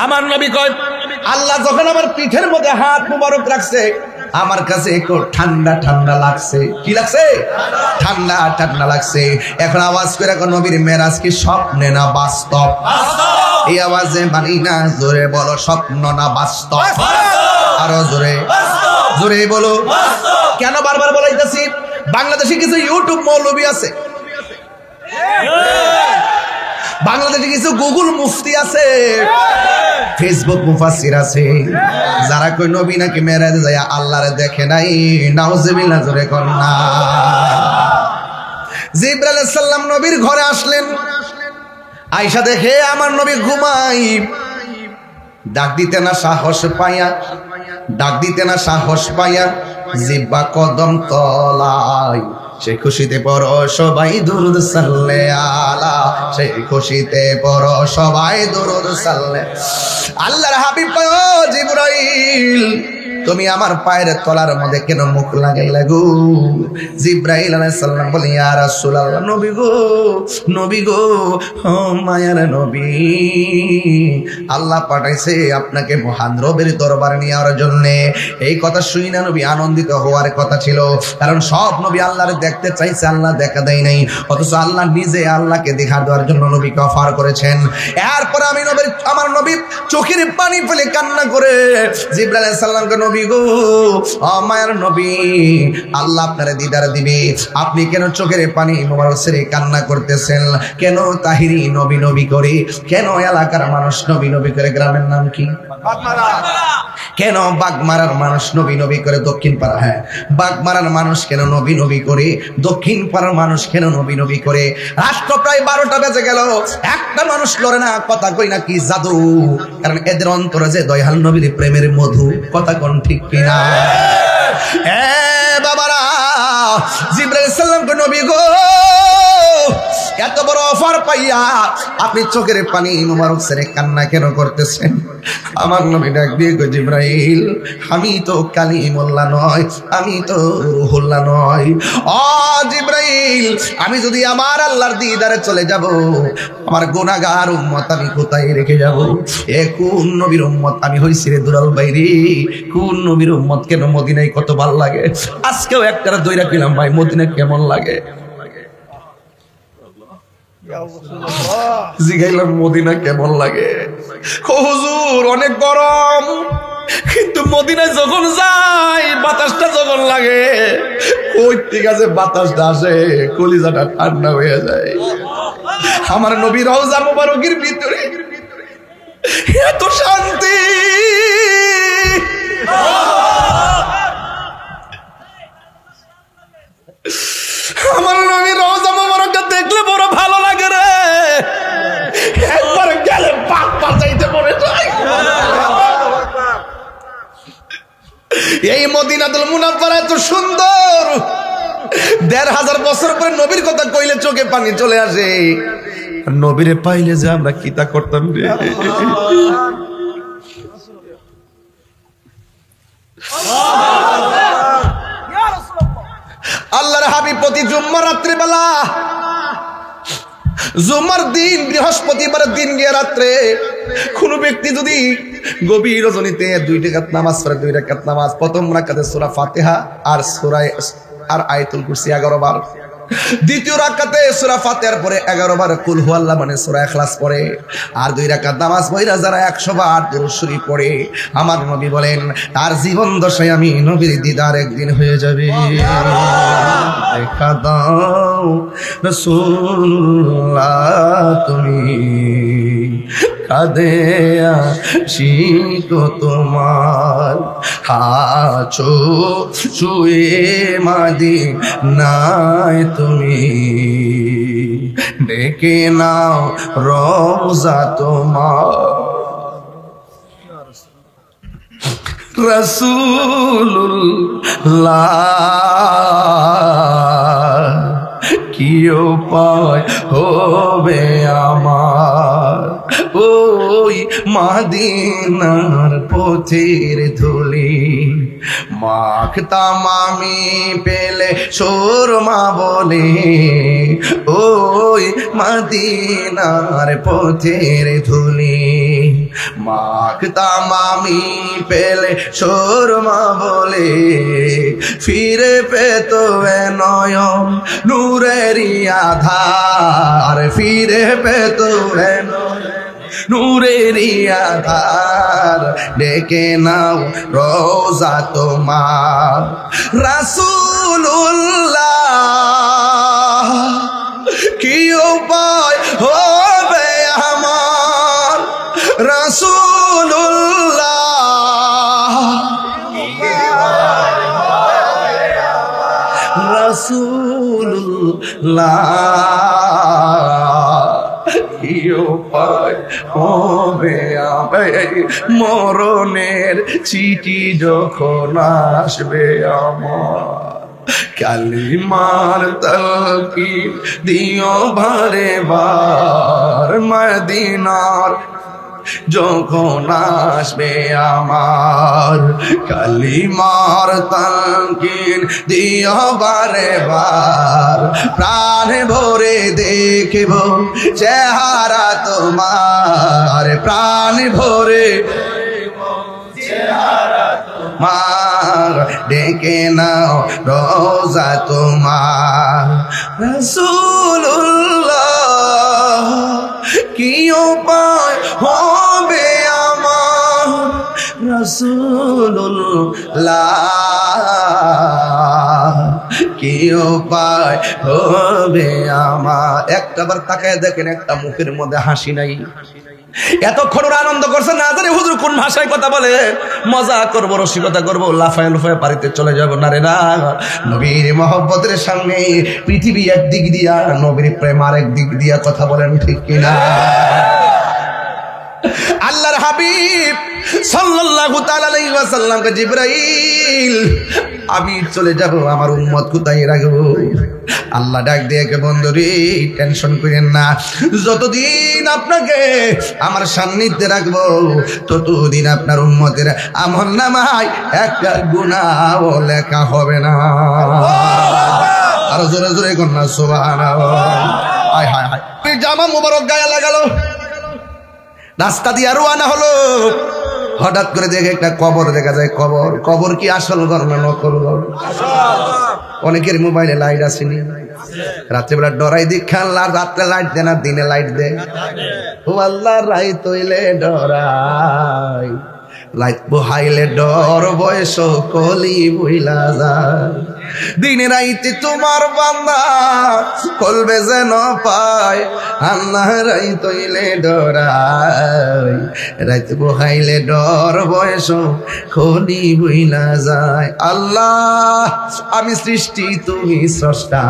আমার নবী কয়, আল্লাহ যখন আমার পিঠের মধ্যে হাত মুবারক রাখছে, আমার কাছে একটু ঠান্ডা ঠান্ডা লাগছে। কি লাগছে? ঠান্ডা ঠান্ডা লাগছে। এখন আওয়াজ করে নবীর মেরাজ কি স্বপ্নে না বাস্তব? এই আওয়াজে মানি না, জোরে বলো স্বপ্ন না বাস্তব? আরো জোরে জোরে বলো। কেন বারবার বলাইতেছি? বাংলাদেশে কিছু ইউটিউব মৌলবী আছে, বাংলাদেশে কিছু গুগল মুফতি আছে, ফেসবুক মুফাসসির আছে, যারা কই নবী নাকি মেরাজে যায় আল্লাহরে দেখে নাই। নাউজুবিল্লাহ, জোরে কোন না। জিবরাইল আলাইহিস সালাম নবীর ঘরে আসলেন, আয়েশা দেখে আমার নবী ঘুমাই, ডাক দিতে না সাহস পাইয়া, ডাক দিতে না সাহস পাইয়া জিব্বা কদম তলায়, সেই খুশিতে পড়ো সবাই দুরুদ সাল্লে আলা, সেই খুশিতে পড়ো সবাই দুরুদ সাল্লে। আল্লাহর হাবিব কয়, ও জিবরাইল, তুমি আমার পায়ের তলার মধ্যে কেন মুখ লাগাইলা গো? জিবরাইল আলাইহিস সালাম বলে, ইয়া রাসূলুল্লাহ, নবী গো, নবী গো, ও মায়ার নবী, আল্লাহ পাঠাইছে আপনাকে মহান রবের দরবারে নেওয়ার জন্য। এই কথা শুই না নবী আনন্দিত হওয়ার কথা ছিল, কারণ সব নবী আল্লাহর দেখতে চাইছে, আল্লাহ দেখা দেয় নাই, অথচ আল্লাহ নিজে আল্লাহকে দেখা দেওয়ার জন্য নবীকে অফার করেছেন। এরপর আমি নবীর, আমার নবী চোখের পানি ফেলে কান্না করে জিবরাইল আলাইহিস সালামকে, নবী গো, ও মায়ার নবী, আল্লাহ আপনারে দিদার দিবে, আপনি কেন চোখের পানি মোবারক ছেড়ে কান্না করতেছেন? কেন তাহিরি নবী নবী করে? কেন এলাকার মানুষ নবী নবী করে? গ্রামের নাম কি? কেন বাগমারার মানুষ নবী নবী করে? দক্ষিণ পাড়া। হ্যাঁ, বাগমারার মানুষ কেন নবী নবী করে? দক্ষিণ পাড়ার মানুষ কেন নবী নবী করে? রাষ্ট্র প্রায় 12টা বেজে গেল, একটা মানুষ লড়ে না, কথা কই না কি জাদু? কারণ এদের অন্তরে যে দয়াল নবীর প্রেমের মধু, কথা কোন ঠিক কিনা? বাবারা, জিবরাইল আলাইহিস সালামকে, নবী গো, এত বড় অফার পাইয়া আপনি চোখের পানি মোবারক ছেড়ে কান্না কেন করতেছেন? আমার নবী ডাক দিয়ে কই, জিবরাইল, আমি তো কালিমুল্লাহ নয়, আমি তো রূহুল্লাহ নয়। ও জিবরাইল, আমি যদি আমার আল্লাহর দিদারে চলে যাব, আমার গুনাহগার উম্মত আমি কোথায় রেখে যাব? এ কোন নবীর উম্মত আমি হইছি রে দুলাল ভাইরে? কোন নবীর উম্মত? কেন মদিনায় কত ভালো লাগে। আজকেও একটা দইরা কইলাম, ভাই মদিনা কেমন লাগে? জিগাইলাম মদিনা কেমন লাগে? হুজুর অনেক গরম, কিন্তু মদিনায় যখন যাই বাতাসটা যখন লাগে, ওই ঠিক আছে বাতাসটা আসে, কলিজাটা ঠান্ডা হয়ে যায়। আমার নবী রওজা মুবারকের ভিতরে এত শান্তি, আমার নবী রওজা মুবারকটা দেখলে বড় ভালো লাগে রে। একবার গেলে পাক পাচাইতে পড়ে যায়। এই মদিনাতুল মুনাওয়ারা এত সুন্দর, ১৫০০ বছর পরে নবীর কথা কইলে চোখে পানি চলে আসে। নবীরে পাইলে যে আমরা কিতা করতাম রে। আল্লাহর হাবিব প্রতি জুম্মার রাত্রিবেলা, জুম্মার দিন বৃহস্পতিবারের দিন গিয়ে রাত্রে কোন ব্যক্তি যদি গভীর রজনীতে 2 রাকাত নামাজ পড়ে, 2 রাকাত নামাজ, প্রথম রাকাতে সূরা ফাতিহা আর আয়াতুল কুরসি 11 বার, দ্বিতীয় রাকাতে সূরা ফাতিহার পরে 11 বার কুল হুয়াল্লাহ মানে সূরা ইখলাস পড়ে, আর 2 রাকাত নামাজ পড়া যারা 100 বার দুরূদ শরীফ পড়ে, আমার নবী বলেন তার জীবন দশায় আমি নবীর দিদার একদিন হয়ে যাবে। দেখা দাও রাসূলুল্লাহ তুমি কাঁদে আশিক তোমার, আছো শুয়ে মদিনায় তুমি, ডেকে নাও রওজা তোমার। রাসূলুল্লাহ কি উপায় হবে আমার, ওই মদিনার পথের ধুলি মাখতাম আমি পেলে সুরমা বলে, ওই মদিনার পথের ধুলি মাখতাম আমি পেলে সুরমা বলে, ফিরে পেত নয়ন নূরেরই আধার, ফিরে পেত নূরেরই আধার, ডেকে নাও রওজা তোমার। রাসূলুল্লাহ কি উপায় হবে আমার, রাসূলুল্লাহ রাসূলুল্লাহ কি উপায় হবে আমার, মরণের চিঠি যখন আসবে আমার, কালিমার তালকিন দিও বারে বার, মদিনার যখন আসবে আমার, কালিমার তালকিন দিও বারে বার, প্রাণ ভরে দেখব চেহারা তোমার, প্রাণ ভরে তোমার, ডেকে নাও রওজা তোমার। রাসূলুল্লাহ কি উপায় হবে আমার, রাসূলুল্লাহ কি উপায় হবে আমার। একটাবার তাকায় দেখেন, একটা মুখের মধ্যে হাসি নাই। এতক্ষণ ওরা আনন্দ করছে, না জানি হুজুর কোন ভাষায় কথা বলে, মজা করবো, রসিকতা করবো, লাফায় লাফায় বাড়িতে চলে যাবো। না রে না, নবীর মহব্বতের সামনে পৃথিবী একদিক দিয়া, নবীর প্রেম আর একদিক দিয়া, কথা বলেন ঠিক কিনা? আল্লাহর হাবিব সাল্লাল্লাহু তাআলা আলাইহি ওয়াসাল্লামকে জিবরাইল আমি চলে যাব, আমার উম্মত কোথায় রাখবো? আল্লাহ ডাক দিয়ে কে বন্ধু রে টেনশন করেন না, যতদিন আপনাকে আমার সান্নিধ্যে রাখবো ততদিন আপনার উম্মতের আমল নামায় একটা গুনাহও লেখা হবে না। আর জোরে জোরে কন্যা সুবহানাল্লাহ। হায় হায় হায়, জামা মুবারক গায়ে লাগালো, রাস্তা দিয়ে রওনা হলো, হঠাৎ করে দেখে একটা কবর দেখা যায়। কবর, কবর কি আসল ঘর না নকল ঘর? অনেকের মোবাইলে লাইট আসেনি, রাত্রেবেলা ডরাই দীক্ষা, রাত্রে লাইট দেয় না, দিনে লাইট দেয়। ও আল্লাহ, রাইত হইলে ডরাই, লাইট বহাইলে ডর, বয়স কলি বইলা যায়। দিনে রাইতে তোমার বান্দা কলবে যেন পায়, আল্লাহ রাইত হইলে ডরাই, রাইত বহাইলে ডর, বয়স কলি বইলা যায়। আল্লাহ আমি সৃষ্টি, তুমি স্রষ্টা,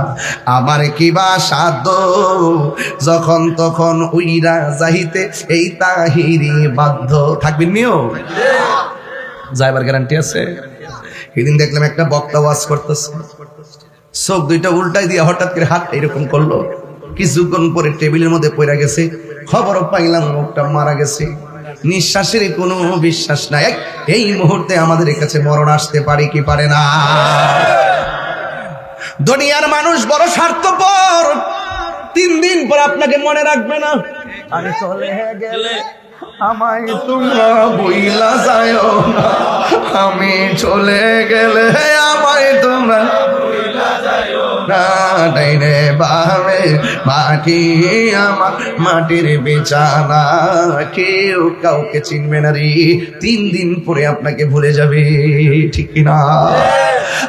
আমার কিবা সাধ্য, যখন তখন উইরা যাইতে এই তাহিরি বাধ্য। থাকবেন নিও, যাইবার গ্যারান্টি আছে? সেদিন দেখলাম একটা বক্তা ওয়াজ করতেছে, চোখ দুইটা উল্টাই দিয়ে হঠাৎ করে হাত এরকম করলো, কিছুক্ষণ পরে টেবিলের মধ্যে পড়ে গেছে। খবরও পাইলাম লোকটা মারা গেছে। নিঃশ্বাসের কোনো বিশ্বাস নাই। এই মুহূর্তে আমাদের কাছে মরণ আসতে পারে কি পারে না? দুনিয়ার মানুষ বড় স্বার্থপর, 3 দিন পর আপনাকে মনে রাখবে না। আমি চলে গেলে আমায় তোমরা বইলা যাও না, আমি চলে গেলে আমায় তোমরা বইলা যাও না ডাইনে বামে মাটি আমার মাটির বিছানা, কেউ কাউকে চিনবে না রে, 3 দিন পরে আপনাকে ভুলে যাবে, ঠিক কিনা?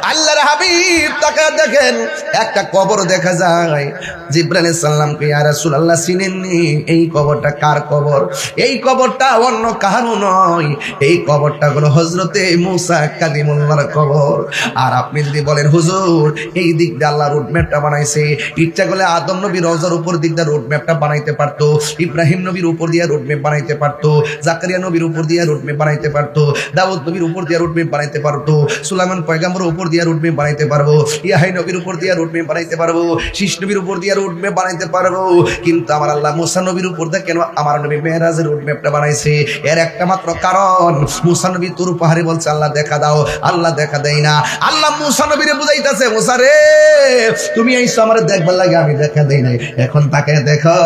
আল্লাহর হাবিব তাকে দেখেন একটা কবর দেখা যায়। জিবরাইল আলাইহিস সালামকে ইয়া রাসূলুল্লাহ চিনেননি, এই কবরটা কার কবর? এই কবরটা অন্য কারো নয়, এই কবরটা হলো হযরতে মুসা কালিমুল্লাহর কবর। আর আপনি যদি বলেন হুজুর এই দিক দিয়ে আল্লাহ রোড ম্যাপটা বানাইছে, ইচ্ছা করলে আদম নবী রওজার উপর দিক দিয়ে রোড ম্যাপটা বানাইতে পারতো, ইব্রাহিম নবীর উপর দিয়ে রোড ম্যাপ বানাইতে পারতো, জাকারিয়া নবীর উপর দিয়ে রোড ম্যাপ বানাইতে পারতো, দাউদ নবীর উপর দিয়ে রোড ম্যাপ বানাইতে পারতো, সুলাইমান পয়গম্বরের উপর দিয়ে রোড ম্যাপ বানাইতে পারবো, ইয়াহিয়া নবীর উপর দিয়ে রোড ম্যাপ বানাইতে পারবো, শীষ নবীর উপর দিয়ে রোড ম্যাপ বানাইতে পারবো। কিন্তু আমার আল্লাহ মুসা নবীর উপর দিয়ে কেন আমার নবী মেরাজের রোড ম্যাপটা বানাইছে? এর একটা মাত্র কারণ, মুসা নবী তুর পাহাড়ে বলছে আল্লাহ দেখা দাও, আল্লাহ দেখা দেয় না। আল্লাহ মুসা নবীরে বুঝাইতেছে, মুসা রে তুমি আইছো আমার দেখবার লাগে, আমি দেখা দেই নাই, এখন তাকে দেখো।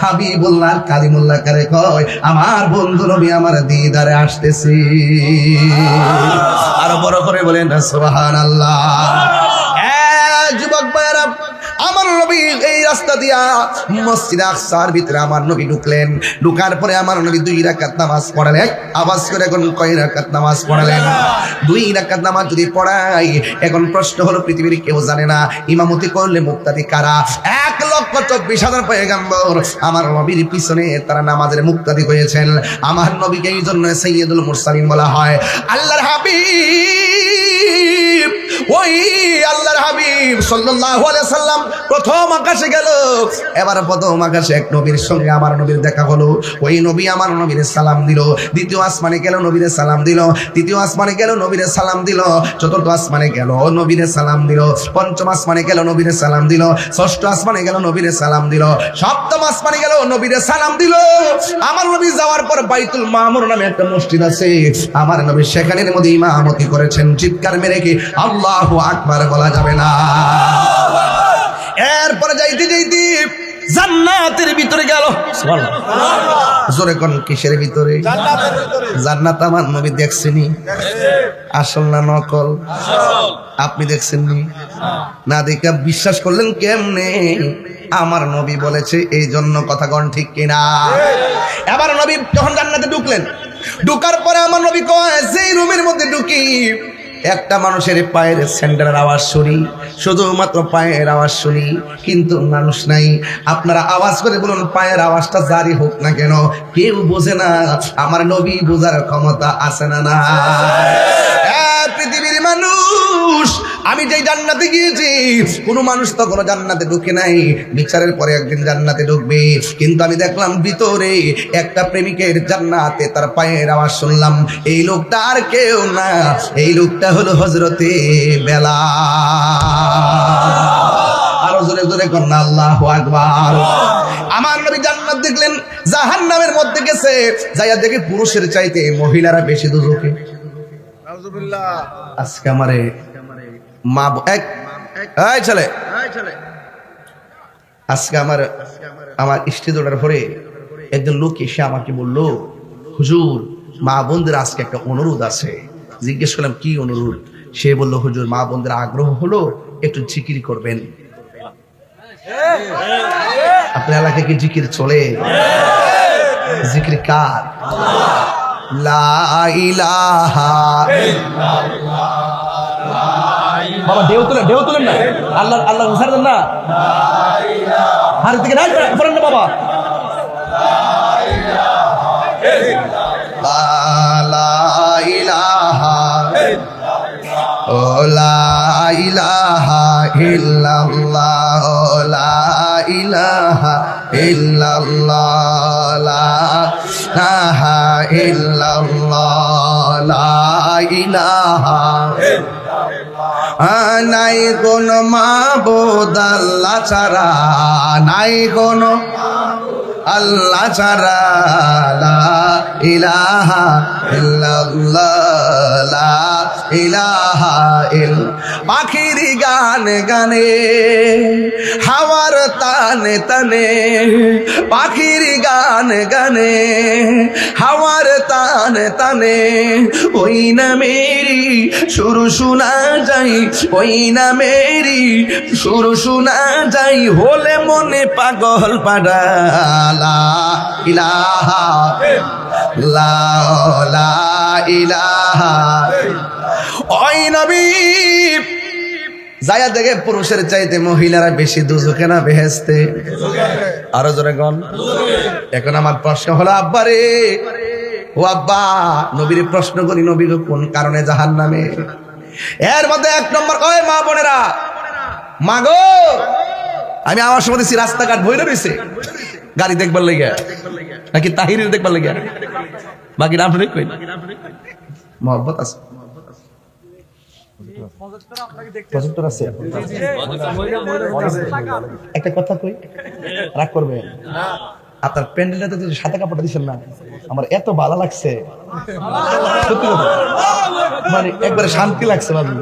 হাবিবুল্লাহ কালিমুল্লাহ কারে কয় আমার বন্ধু নবী আমার দিদারে আসতেছি। আরো বড় করে বলেন না সুবহানাল্লাহ। যুবক ভাইরা, আমার নবী এই রাস্তা দিয়া মসজিদ আকসার ভিতরে আমার নবী ঢুকলেন। ঢুকার পরে আমার নবী 2 রাকাত নামাজ পড়ালেন। আওয়াজ করে এখন কয় রাকাত নামাজ পড়ালেন? 2 রাকাত নামাজ যদি পড়াই, এখন প্রশ্ন হলো পৃথিবীর কেউ জানে না ইমামতি করলে মুক্তাদি কারা? 1,24,000 পয়গম্বর আমার নবীর পিছনে তারা নামাজের মুক্তাদি হয়েছেন। আমার নবীকে এই জন্য সাইয়্যিদুল মুরসালিন বলা হয়। আল্লাহর হাবিব, ওই আল্লাহর হাবিব সাল্লাল্লাহু আলাইহি সাল্লাম প্রথম আকাশে গেল। এবার প্রথম আকাশে এক নবীর সঙ্গে আমার নবীর দেখা হলো। ওই নবী আমার নবীর সালাম দিল। দ্বিতীয় আসমানে গেল, নবীর সালাম দিল। তৃতীয় আসমানে গেল, নবীর সালাম দিল। চতুর্থ আসমানে গেল, নবীর সালাম দিল। পঞ্চম আসমানে গেল, নবীর সালাম দিল। ষষ্ঠ আসমানে গেল, নবীর সালাম দিল। সপ্তম আসমানে গেল, নবীর সালাম দিল। আমার নবী যাওয়ার পর বাইতুল মামুর নামে একটা মসজিদ আছে, আমার নবী সেখানের মধ্যে ইমামতি করেছেন। চিৎকার মেরে কি আল্লাহু আকবার বলা যাবে না? এরপরে যাইতে যাইতে জান্নাতের ভিতরে গেল। সুবহানাল্লাহ। জোরে কোন কিসের ভিতরে? জান্নাতের ভিতরে। জান্নাত আমার নবী দেখছেনি? আসল না নকল? আপনি দেখছেননি? না দেখে বিশ্বাস করলেন কেমনে? আমার নবী বলেছে এই জন্য, কথা কোন ঠিক কিনা? এবার নবী যখন জান্নাতে ঢুকলেন, ঢুকার পরে আমার নবী কয় যেই রুমের মধ্যে ঢুকি একটা মানুষের পায়ের স্যান্ডেলের আওয়াজ শুনি, শুধুমাত্র পায়ের আওয়াজ শুনি, কিন্তু মানুষ নাই। আপনারা আওয়াজ করে বলুন পায়ের আওয়াজটা জারি হোক না কেন, কেউ বোঝে না। আমার নবী বোঝার ক্ষমতা আছে না? না পৃথিবীর মানুষ, আমি যেই জান্নাতে গিয়েছি কোনো মানুষ তো কোনো জান্নাতে ঢুকে নাই। বিচারের পরে একদিন জান্নাতে ঢুকবে, কিন্তু আমি দেখলাম ভিতরে একটা প্রেমিকের জান্নাতে তার পায়ের আওয়াজ শুনলাম। এই লোকটা আর কেউ না, এই লোকটা হলো হযরতে বেলাল। আরো জোরে জোরে করেন আল্লাহু আকবার। আমার নবী জান্নাত দেখলেন, জাহান্নামের মধ্যে গেছে, যাইয়া দেখে পুরুষের চাইতে মহিলারা বেশি দোজখে। নাউজুবিল্লাহ। আজকে আমারে মা এই ছেলে, আজকে আমার স্টেজের পরে একজন লোক এসে আমাকে বললো, হুজুর মা বোনদের আজকে একটা অনুরোধ আছে। জিজ্ঞেস করলাম কি অনুরোধ? সে বলল, হুজুর মা বোনদের আগ্রহ হলো একটু জিকির করবেন। আপনার এলাকায় কি জিকির চলে? জিকির কার? লা ইলাহা বাবা ঢেউ তোলেন না, আল্লাহ আল্লাহ উঠার দেন না, হার থেকে না পড়েন না বাবা। লা ইলাহা ও লা ইলাহা ইল্লাল্লাহ, লা ইলাহা ইল্লাল্লাহ, লা ইলাহা ইল্লাল্লাহ, লা ইলাহা নাই কোনো মাবুদ আল্লাহ ছাড়া, নাই কোনো আল্লাহ ছাড়া লা ইলাহা ইল্লাল্লাহ লা ইলাহা পাখির গানে গানে হাওয়ার তানে তানে পাখির গানে গানে হাওয়ার তানে তানে ওই না মেরি সুর শোনা যাই ওই না মেরি সুর শোনা যাই হলে মনে পাগল পাড়া লা ইলাহা লা লা ইলাহা ওই নবী যায়া দেখে পুরুষের চাইতে মহিলারা বেশি দুজকে না বেহেশতে আরো জোরে গন এখন আমার প্রশ্ন হলো আব্বা রে ও আব্বা নবীর প্রশ্ন করি নবী কোন কারণে জাহান্নামে এর মধ্যে এক নম্বর কয় মা বোনেরা মা গো আমি আমার সময় দিচ্ছি রাস্তাঘাট বইলে রয়েছে গাড়ি দেখবার লেগে নাকি তাহিরের দেখবার লেগে বাকি নাম ঠিক কই মহব্বত আছে প্রজেক্টর আছে একটা কথা কই রাগ করবে আপনার প্যান্ডেলটাতে যে সাদা কাপড়টা দিচ্ছেন না আমার এত ভালো লাগছে সত্যি কথা মানে একবারে শান্তি লাগছে বাবু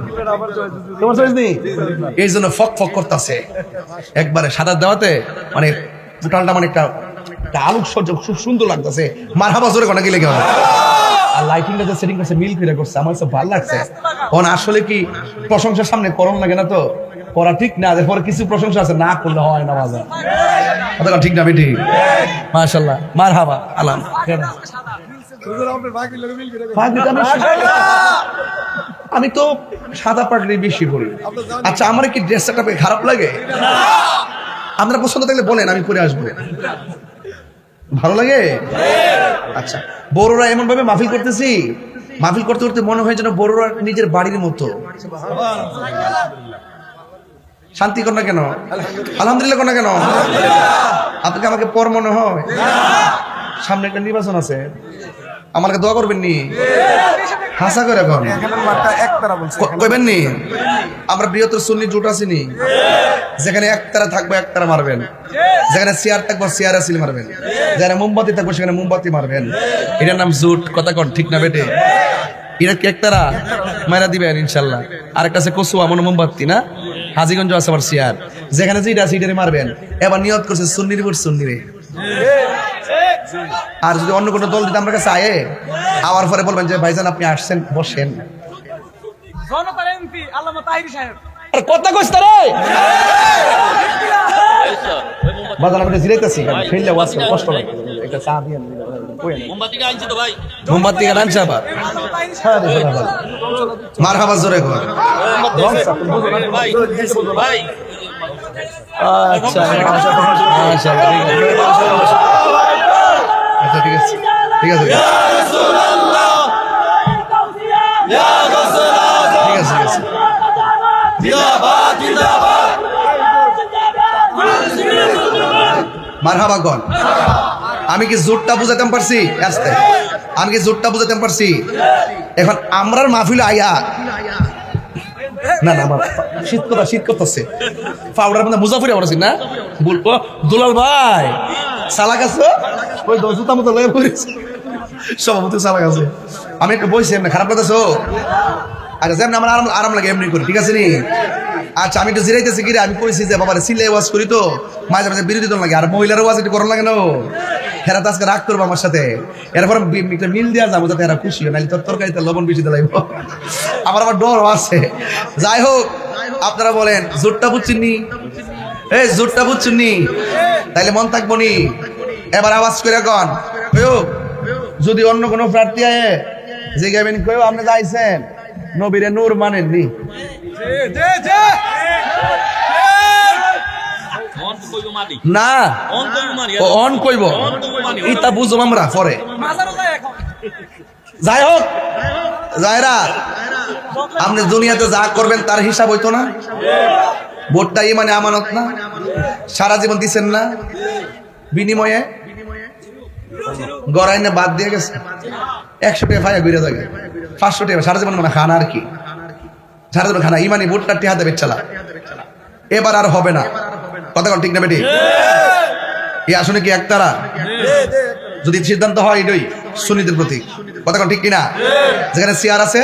তোমার চয়েস নেই এই জন্য ফক ফক করতেছে একবারে সাদা দেওয়াতে মানে টোটালটা মানে একটা আলোকসজ্জা খুব সুন্দর লাগতেছে মারহাবা জোরে কোনা কি লেগে হবে আর লাইটিংটা যে সেটিং করছে মিল করে করছে আমার কাছে ভালো লাগছে কারণ আসলে কি প্রশংসার সামনে করণ লাগে না তো করা ঠিক না এরপরে কিছু প্রশংসা আছে না করলে হয় না বাজার কথা ঠিক না বেটি মাশাআল্লাহ মারহাবা আলাম আমি তো সাদা পাগড়ি বেশি পরি আচ্ছা আমার কি ড্রেসটা খারাপ লাগে আপনারা পছন্দ থাকলে বলেন আমি পরে আসবো ভালো লাগে আচ্ছা বড়রা এমন ভাবে মাহফিল করতেছি মাহফিল করতে করতে মনে হয় যেন বড়রা নিজের বাড়ির মতো শান্তি কর না কেন আলহামদুলিল্লাহ কর না কেন আপনাকে আমাকে পর মনে হয় সামনে একটা নির্বাচন আছে আমাকে দোয়া করবেন নি হাসা করে এখন কইবেন নি আমরা বৃহত্তর সুন্নি জোট আছি নি যেখানে একতারা থাকবো একতারা মারবেন যেখানে চেয়ার থাকবো চেয়ার আসিল মারবেন যেখানে মোমবাতি থাকবো সেখানে মোমবাতি মারবেন এটার নাম জোট কথা কন ঠিক না বেটে এটা কি একতারা মারা দিবেন ইনশাল্লাহ আরেকটা আছে কসুয়া মনে মোমবাতি না হাজিগঞ্জ আছে আবার চেয়ার যেখানে যেটা আছে এটারে মারবেন এবার নিয়ত করছে সুন্নির উপর সুন্নিরে আর যদি অন্য কোনো দল যদি আমার কাছে আয়ে আওয়ার পরে বলবেন যে ভাইজান আপনি আসছেন বসেন জনতার এমপি আল্লামা তাহিরি সাহেব আর কথা কইছ রে বাজার আমি জিরাইতেছি ফেললে ওয়াজ কষ্ট লাগে একটা চা দিয়ে মোমবাতিটা আনছি তো ভাই মোমবাতি কেন আনছে আবার মারহাবা জোরে কর ভাই ভাই আচ্ছা আচ্ছা ঠিক আছে ঠিক আছে ঠিক আছে ঠিক আছে মারহাবা গন আমি কি জোরটা বুঝাতে পারছি আস্তে আমি কি জোরটা বুঝাতে পারছি এখন আমরার মাহফিল আয়া না না আমার শীত করতেছে পাউডার মধ্যে মুজাফরি আছি না বলবো দুলাল ভাই সালাক আছে ওই জুতা মতো লয়ে পড়েছে সভাপতি সালাক আছে আমি একটু বইছি এমনি খারাপ লাগতেছো আচ্ছা যেমন আমার আরাম লাগে এমনি করি ঠিক আছে নি আচ্ছা আমি একটু জিরাইতেছি কিরে আমি কইছি যে বাবা সিলাই ওয়াজ করি তো মাঝে মাঝে বিরোধী দল লাগে আর মহিলার ওয়াজ একটু করো লাগে না হেরা তো আজকে রাগ করবো আমার সাথে এরপর একটা মিল দেওয়া যাবো যাতে এরা খুশি হয় নাহলে তোর তরকারিতে লবণ বেশি দিলাইব আমার আবার ডর আছে যাই হোক আপনারা বলেন জোরটা বুঝছেন নি এই জোরটা বুঝছেন নি তাইলে মন থাকবো নি এবার আওয়াজ করে কন যদি অন্য কোনো প্রার্থী আয়ে যে গাবেন কেউ আপনি যাইছেন নবীরে নূর মানেন নি না অন কইব ইটা বুঝব আমরা পরে যাই হোক যায়রা আপনি দুনিয়াতে যা করবেন তার হিসাব হইতো না ভোটটা ইমানে আমানত না সারা জীবন দিচ্ছেন না বিনিময়ে গড়াই না বাদ দিয়ে গেছে 100 টাকা ফাইয়া ঘুরে যাবে 500 টাকা সারা জীবন মানে খানা আর কি সারা জীবন খানা ইমানি ভোটটা টিহা দেবে চালা এবার আর হবে না কথা ঠিক না বেটি এই আসনে কি একতারা? যদি সিদ্ধান্ত হয় এটাই সুন্নিদের প্রতি, কথা ঠিক কিনা? যেখানে চেয়ার আছে,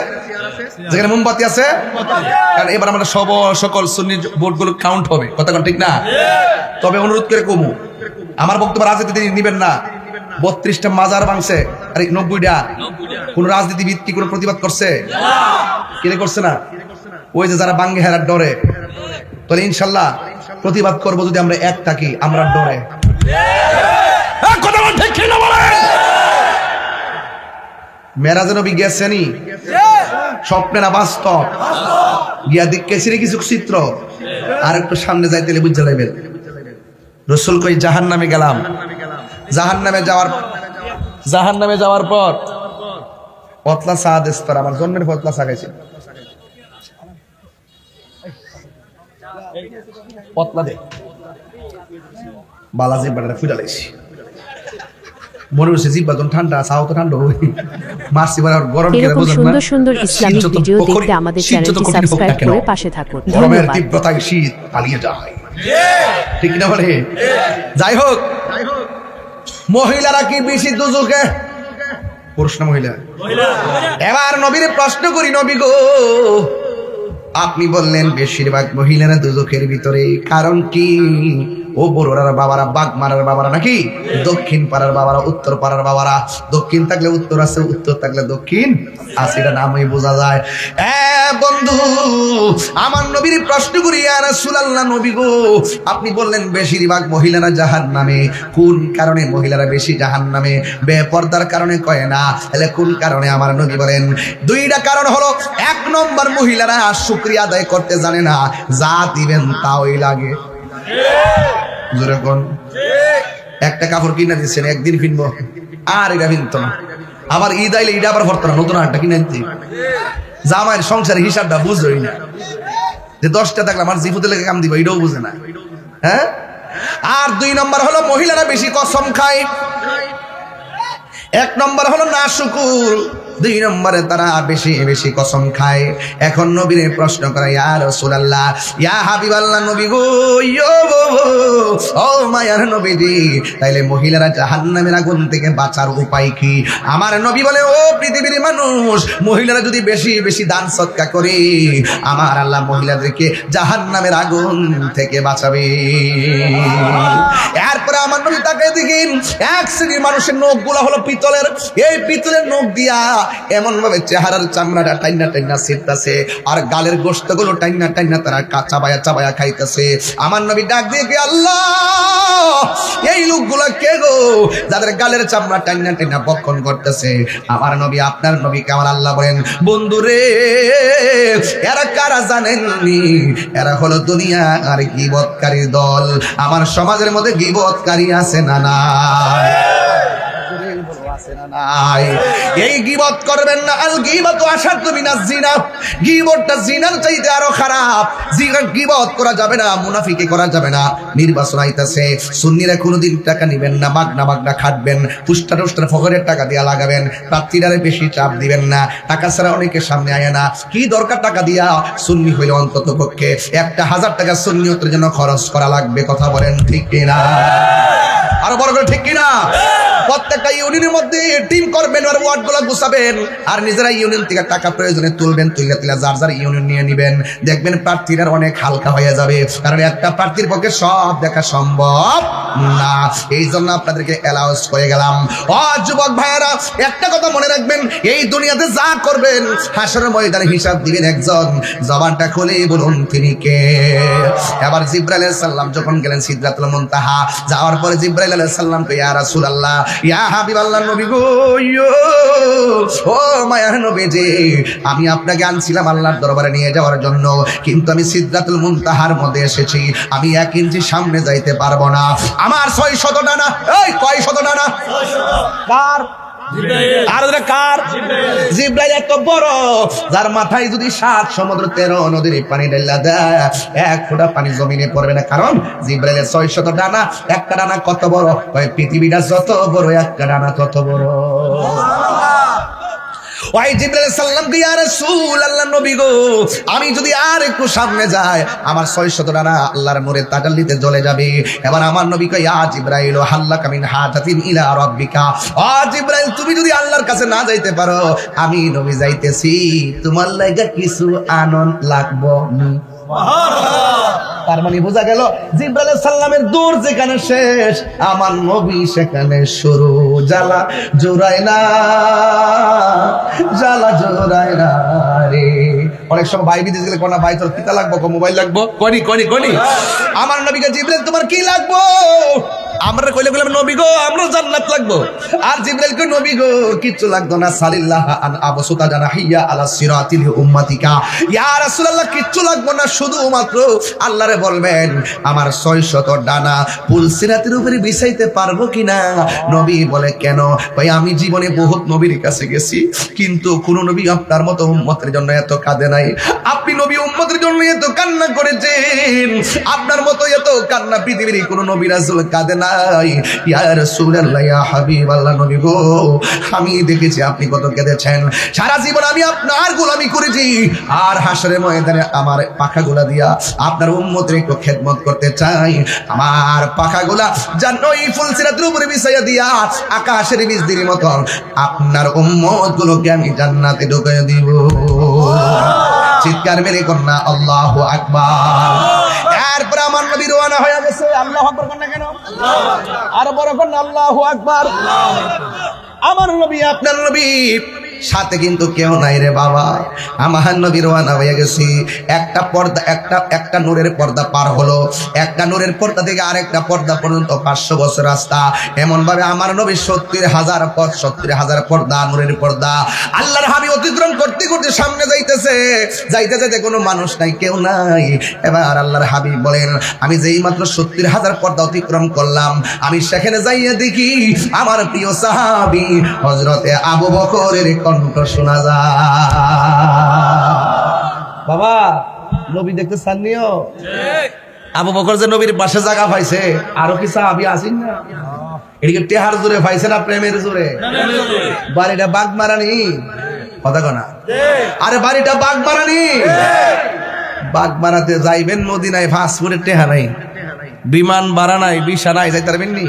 যেখানে মোমবাতি আছে, কারণ এবার আমরা সকল সুন্নি ভোটগুলো কাউন্ট হবে, কথা ঠিক না? তবে অনুরোধ করে কমু, আমার বক্তব্য রাজনীতি নিবেন না। 32টা মাজার ভাঙছে, আরে 90টা, কোন রাজনীতিবিদ কি কোনো প্রতিবাদ করছে? কেন করছে না? ওই যে যারা বাঙ্গে হেরার ডরে। তাহলে ইনশাল্লাহ প্রতিবাদ করবো যদি আমরা এক থাকি, আমরা ডরে। মেরাজে নবী গেছেনি, স্বপ্নে না বাস্তব? গিয়া দেখেছি কিছু চিত্র, আর একটু সামনে যাইতে বুঝতে লাগবেন। রসুল কই জাহান নামে গেলাম, জাহান নামে যাওয়ার পর পতলা চা দেস্তর, আমার জন্মের পতলা চা খাইছি, পতলা দে বালাজি বাড়া ফুটা লাইছি, মনে হচ্ছে জিব্বা তো ঠান্ডা, চাও তো ঠান্ডা হই মারছি বাড়া গরম কেন এরকম বুঝেন না? সুন্দর সুন্দর ইসলামিক ভিডিও দেখতে আমাদের চ্যানেলটি সাবস্ক্রাইব করে পাশে থাকুন। গরমের ধন্যবাদ। তীব্রতায় শীত পালিয়ে যায়, ঠিক না বলে? যাই হোক, মহিলারা কি বেশি দুজকে? পুরুষ না মহিলা? এবার নবীর প্রশ্ন করি, নবী গো আপনি বললেন বেশিরভাগ মহিলারা দুজকের ভিতরে, কারণ কি? ও বড়রার বাবারা, বাগমারার বাবারা নাকি দক্ষিণ পাড়ার বাবারা, উত্তর পাড়ার বাবারা, দক্ষিণ থাকলে উত্তর আছে, উত্তর থাকলে দক্ষিণ আছে, এটা নামই বোঝা যায়। বন্ধু আমার নবীর প্রশ্ন করি, ইয়া রাসূলুল্লাহ, নবী গো আপনি বললেন বেশিরভাগ মহিলারা জাহান্নামে, কোন কারণে মহিলারা বেশি জাহান্নামে? বেপরদার কারণে কয় না, তাহলে কোন কারণে? আমার নবী বলেন দুইটা কারণ হলো, এক নম্বর মহিলারা শুকরিয়া আদায় করতে জানে না, যা দিবেন তাই লাগে। একটা কাপড় কিনে দিচ্ছেন, একদিন কিনবো আর এটা কিনতো না, আবার ঈদ আইলে এটা আবার ভরতো না, নতুন আরেকটা কিনে আনতে। জামাইয়ের সংসারের হিসাবটা বুঝলোই না, যে 10টা থাকলে আমার জিফুতে লেগে কাম দিব, এটাও বুঝে না। হ্যাঁ, আর দুই নম্বর হলো মহিলারা বেশি কসম খায়। এক নম্বর হলো না শুকুর, দুই নম্বরে তারা বেশি বেশি কসম খায়। এখন নবীরে প্রশ্ন করে, ইয়া রাসূলুল্লাহ, ইয়া হাবিবাল্লাহ, নবী গো, ও মায়ার নবীজি, তাইলে মহিলারা জাহান্নামের আগুন থেকে বাঁচার উপায় কি? আমার নবী বলে, ও পৃথিবীর মানুষ, মহিলারা যদি বেশি বেশি দান সদকা করে, আমার আল্লাহ মহিলাদেরকে জাহান্নামের আগুন থেকে বাঁচাবে। এরপরে আমার নবী তাকে দেখেন, এক শ্রেণীর মানুষের নখগুলো হলো পিতলের, এই পিতলের নখ দিয়া এমন ভাবে চেহারার চামড়াটা টাইনা টাইনা ছিটতাছে, আর গালের গোশতগুলো টাইনা টাইনা তারা চাবায়া চাবায়া খাইতেছে। আমার নবী ডাক দিয়ে কে, আল্লাহ, এই লোকগুলো কে গো, যাদের গালের চামড়া টাইনা টাইনা বক্ষণ করতেছে? আমার নবী, আপনার নবীকে আমার আল্লাহ বলেন, বন্ধুরে এরা কারা জানেননি? এরা হলো দুনিয়া আর গীবতকারীর দল। আমার সমাজের মধ্যে গীবতকারী আছে না না? এই গীবত করবেন না, আল গীবাতু আশাদ্দু মিনাজ জিনা, গীবতটা জিনার চাইতে আরো খারাপ। গীবত করা যাবে না, মুনাফিকি করা যাবে না। নির্বাচন আইতাছে, সুন্নিরা কোনোদিন টাকা নিবেন না, মাগনা মাগনা খাটবেন, পুস্টার টুস্টার ফকরের টাকা দিয়া লাগাবেন, প্রার্থীরারে বেশি চাপ দিবেন না, টাকা ছাড়া অনেকের সামনে আয় না। কি দরকার টাকা দিয়া? সুন্নি হইলে অন্তত পক্ষে 1000 টাকা সুন্নিয়তের জন্য খরচ করা লাগবে, কথা বলেন ঠিক কিনা? আরো বড় করে ঠিক কিনা? প্রত্যেকটা ইউনিয়নের মধ্যে টিম করবেন, আর ওয়ার্ড গুলা গুছাবেন, আর নিজেরা ইউনিয়ন থেকে টাকা প্রয়োজনে তুলবেন, তুলে যার যার ইউনিয়ন নিয়ে নিবেন। দেখবেন প্রার্থীরা অনেক হালকা হয়ে যাবে, কারণ একটা প্রার্থীর পক্ষে সব দেখা সম্ভব না। এই জন্য আপনাদেরকে অ্যালাউন্স করে গেলাম। ও যুবক ভাইয়েরা, একটা কথা মনে রাখবেন, এই দুনিয়াতে যা করবেন হাসরের ময়দানে হিসাব দিবেন একজন। জবানটা খুলে বলুন তিনি কে? এবার জিবরাইল আলাইহিস সালাম যখন গেলেন সিদরাতুল মুনতাহা, যাওয়ার পরে জিবরাইল আলাইহিস সালাম কে, ইয়া রাসূলুল্লাহ, ইয়া হাবিবাল্লাহ, নবী গো, ও মায়ার নবীজি, আমি আপনাকে আনছিলাম আল্লাহর দরবারে নিয়ে যাওয়ার জন্য, কিন্তু আমি সিদরাতুল মুনতাহার মধ্যে এসেছি, আমি 1 ইঞ্চি সামনে যাইতে পারবো না। আমার 600 ডানা। এই কয় শত ডানা? কার? আর কার? জিবরাইল এত বড়, যার মাথায় যদি 7 সমুদ্র 13 নদীর পানি ঢেলা দেয়, 1 ফোঁটা পানি জমিনে পড়বে না, কারণ জিবরাইলের 600 ডানা। একটা ডানা কত বড়? পৃথিবীটা যত বড়, একটা ডানা তত বড়। ওই জিবরাইল আলাইহিস সালামকে ইয়া রাসূল আল্লাহ নবী গো আমি যদি আর একটু সামনে যাই আমার 600 ডানা আল্লাহর নূরের তাজাল্লিতে জ্বলে যাবে। এবার আমার নবী কয় ইয়া জিবরাইল হাল্লাকা মিন হাজাতিন ইলা রাব্বিকা, ও জিবরাইল তুমি যদি আল্লাহর কাছে না যাইতে পারো আমি নবী যাইতেছি, তোমার লাগা কিছু আনন্দ লাগবো না। তার মানে বোঝা গেল জিবরাইল আলাইহিস সালামের দূর যেখানে শেষ আমার নবী সেখানে শুরু। জ্বালা জোড়ায় না, জ্বালা জোড়ায় না রে। অনেক সময় ভাই বিদেশ গেলে কোনা ভাই তোর কিতা লাগবো, মোবাইল লাগবো, কনি আমার নবীকে জিবরাইল তোমার কি লাগবো, আমরা কইলে বললাম নবী গো আমরা জান্নাত লাগবো। আর জিবরাইল কই নবী গো কিচ্ছু লাগতো না, সালিল্লাহ আন আবসুতা জানাহিয়া আলা সিরাতিল উম্মাতিকা, ইয়া রাসূলুল্লাহ কিচ্ছু লাগবো না, শুধুমাত্র আল্লাহরে বলবেন আমার 600 ডানা পুল সিরাতের উপরে বিছাইতে পারবো কিনা। নবী বলে কেন? ভাই আমি জীবনে বহুত নবীর কাছে গেছি কিন্তু কোন নবী আপনার মতো উম্মতের জন্য এত কাঁদে নাই। আপনি নবী উম্মতের জন্য এত কান্না করেছেন, আপনার মতো এত কান্না পৃথিবীর কোন নবী রাসূল কাঁদে না। ইয়া রাসূলুল্লাহ ইয়া হাবিবাল্লাহ নবী গো আমি দেখেছি আপনি কত কেঁদেছেন, সারা জীবন আমি আপনার গোলামি করেছি আর হাসরের ময়দানে আমার পাখাগুলা দিয়া আপনার উম্মতের একটু খেদমত করতে চাই। আমার পাখাগুলা জানো এই ফুলসিরাতের উপরে বিছাইয়া দিয়া আকাশের বিজলির মতন আপনার উম্মত গুলোকে আমি জান্নাতে ঢুকিয়ে দিব। চিৎকার মেরে কন্যা আল্লাহু আকবার। এরপর আমার নবী রওনা হয়ে গেছে। আল্লাহু আকবার কন্যা কেন? আর বড় কন্যা আল্লাহু আকবার। আমার নবী আপনার নবী সাথে কিন্তু কেউ নাই রে বাবা। আমার নবী রওনা হয়ে গেছি। একটা পর্দা একটা নূরের পর্দা পার হলো, একটা নূরের পর্দা থেকে আরেকটা পর্দা পর্যন্ত 500 বছর রাস্তা। এমন ভাবে আমার নবী 70,000 পর্দা নূরের পর্দা আল্লাহর হাবিব অতিক্রম করতে করতে সামনে যাইতেছে। যাইতে যাইতে কোনো মানুষ নাই, কেউ নাই। এবার আল্লাহর হাবিব বলেন আমি যেই মাত্র 70,000 পর্দা অতিক্রম করলাম আমি সেখানে যাইয়া দেখি আমার প্রিয় সাহাবী হযরতে আবু বকরের কণ্ঠ শোনা যায়। বাবা নবী দেখতে চাননিও? আবু বকর যে নবীর পাশে জায়গা পাইছে আরো কি সাহাবী আছেন না? এদিকে টেহার জোরে পাইছে না প্রেমের জোরে? বাড়িটা বাগ মারানি কথা কনা, আরে বাড়িটা বাগ মারানি। বাগ মারাতে যাইবেন মদিনায়, ফাঁসপুরের টেহা নাই, বিমান ভাড়া নাই, ভিসা নাই, যাইতে পারবেন নি?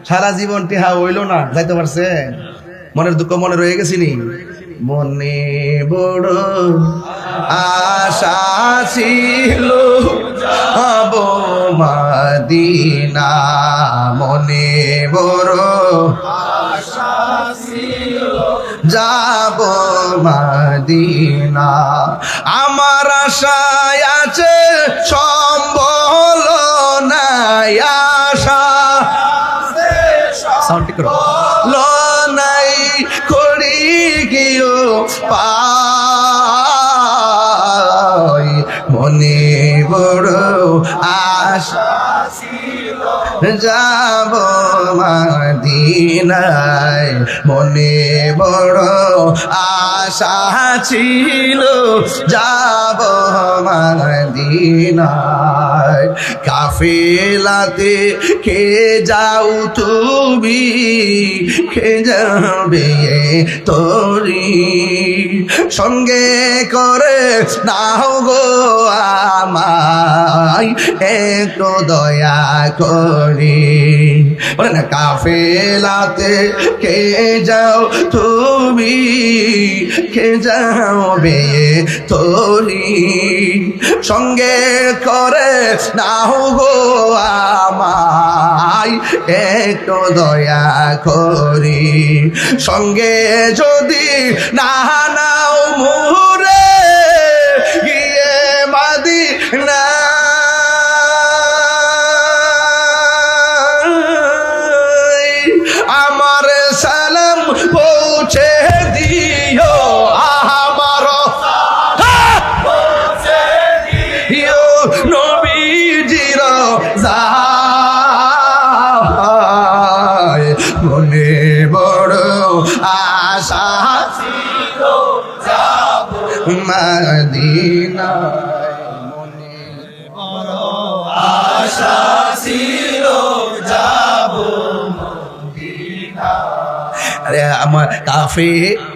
সারা জীবন টেহা হইল না, যাইতে পারছেন? মনের দুঃখ মনে রয়ে গেছিনি? মনে বড় আশা ছিল যাব মদিনা, মনে বড় আশা ছিল যাব মদিনা, আমার আশায় আছে সম্বল নাই, আশা সাউন্ড ঠিক করো নাই করি গিয়েও পাই, মনে বড় আশা ছিল যাব মদিনায়, মনে বড় আশা ছিল যাব মদিনায়। কাফেলাতে কে যাও তুমি, কে যাবে তোরি, সঙ্গে করে নাও গো আমায় একটু দয়া করি। বলে না কাফেলাতে কে যাও তুমি, কে যাবে তোরি, সঙ্গে করে নাও গো আমায় একটু দয়া করি, সঙ্গে যদি না নাও মুরে গিয়ে মদিনা, আমার সালাম পৌঁছে দিও, আমার পৌঁছে দিও নবীজির যায়, মনে বড় আশা ছিল যাব মদিনা, মনে বড় আশা ছিল যাব মদিনা। আরে আমার কাফে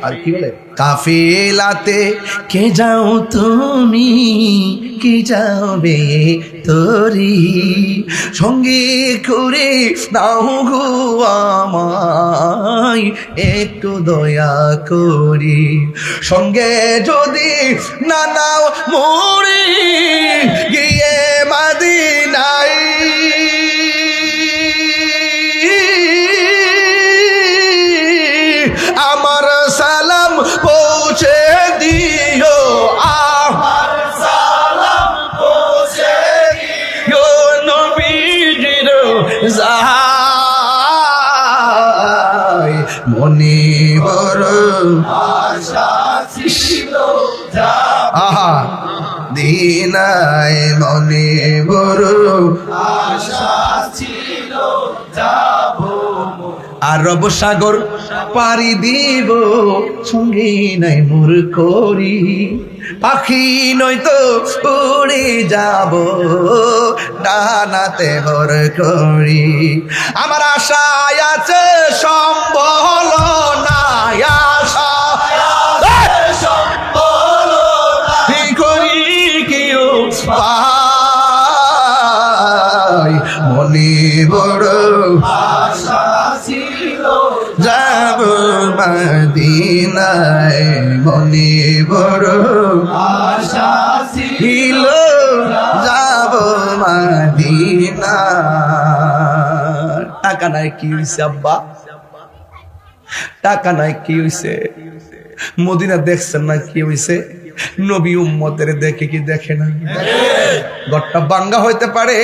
আর কি বলে কাফেলাতে কে যাও তুমি, কে যাবে তোরি, সঙ্গে করে নাও গো আমায় একটু দয়া করি, সঙ্গে যদি না নাও মরে গিয়ে মদিনায়, আমার সালাম পৌঁছে দিও, আমার সালাম পৌঁছে দিও নবীজির যায়, মনে বড় আশা ছিল আহা দিনায়, মনে বড় আশা ছিল যাবো, আর রব সাগর পাড়ি দিব, সঙ্গে নাই মোর করি, পাখি নয়তো উড়ে যাব, ডানাতে ভর করি, আমার আশায় আছে সম্বল নাই, আশা সম্বল নাই, করি কেউ পাই, মনে বড় আশা ছিল যাব মদিনায়, মনে বড় আশা ছিল যাব মদিনায়। টাকা নাই কি হইছে আব্বা, টাকা নাই কি হইছে, মদিনা দেখছেন না কি হইছে, নবী উম্মতের দেখে কি দেখে না, ঘরটা ভাঙ্গা হইতে পারে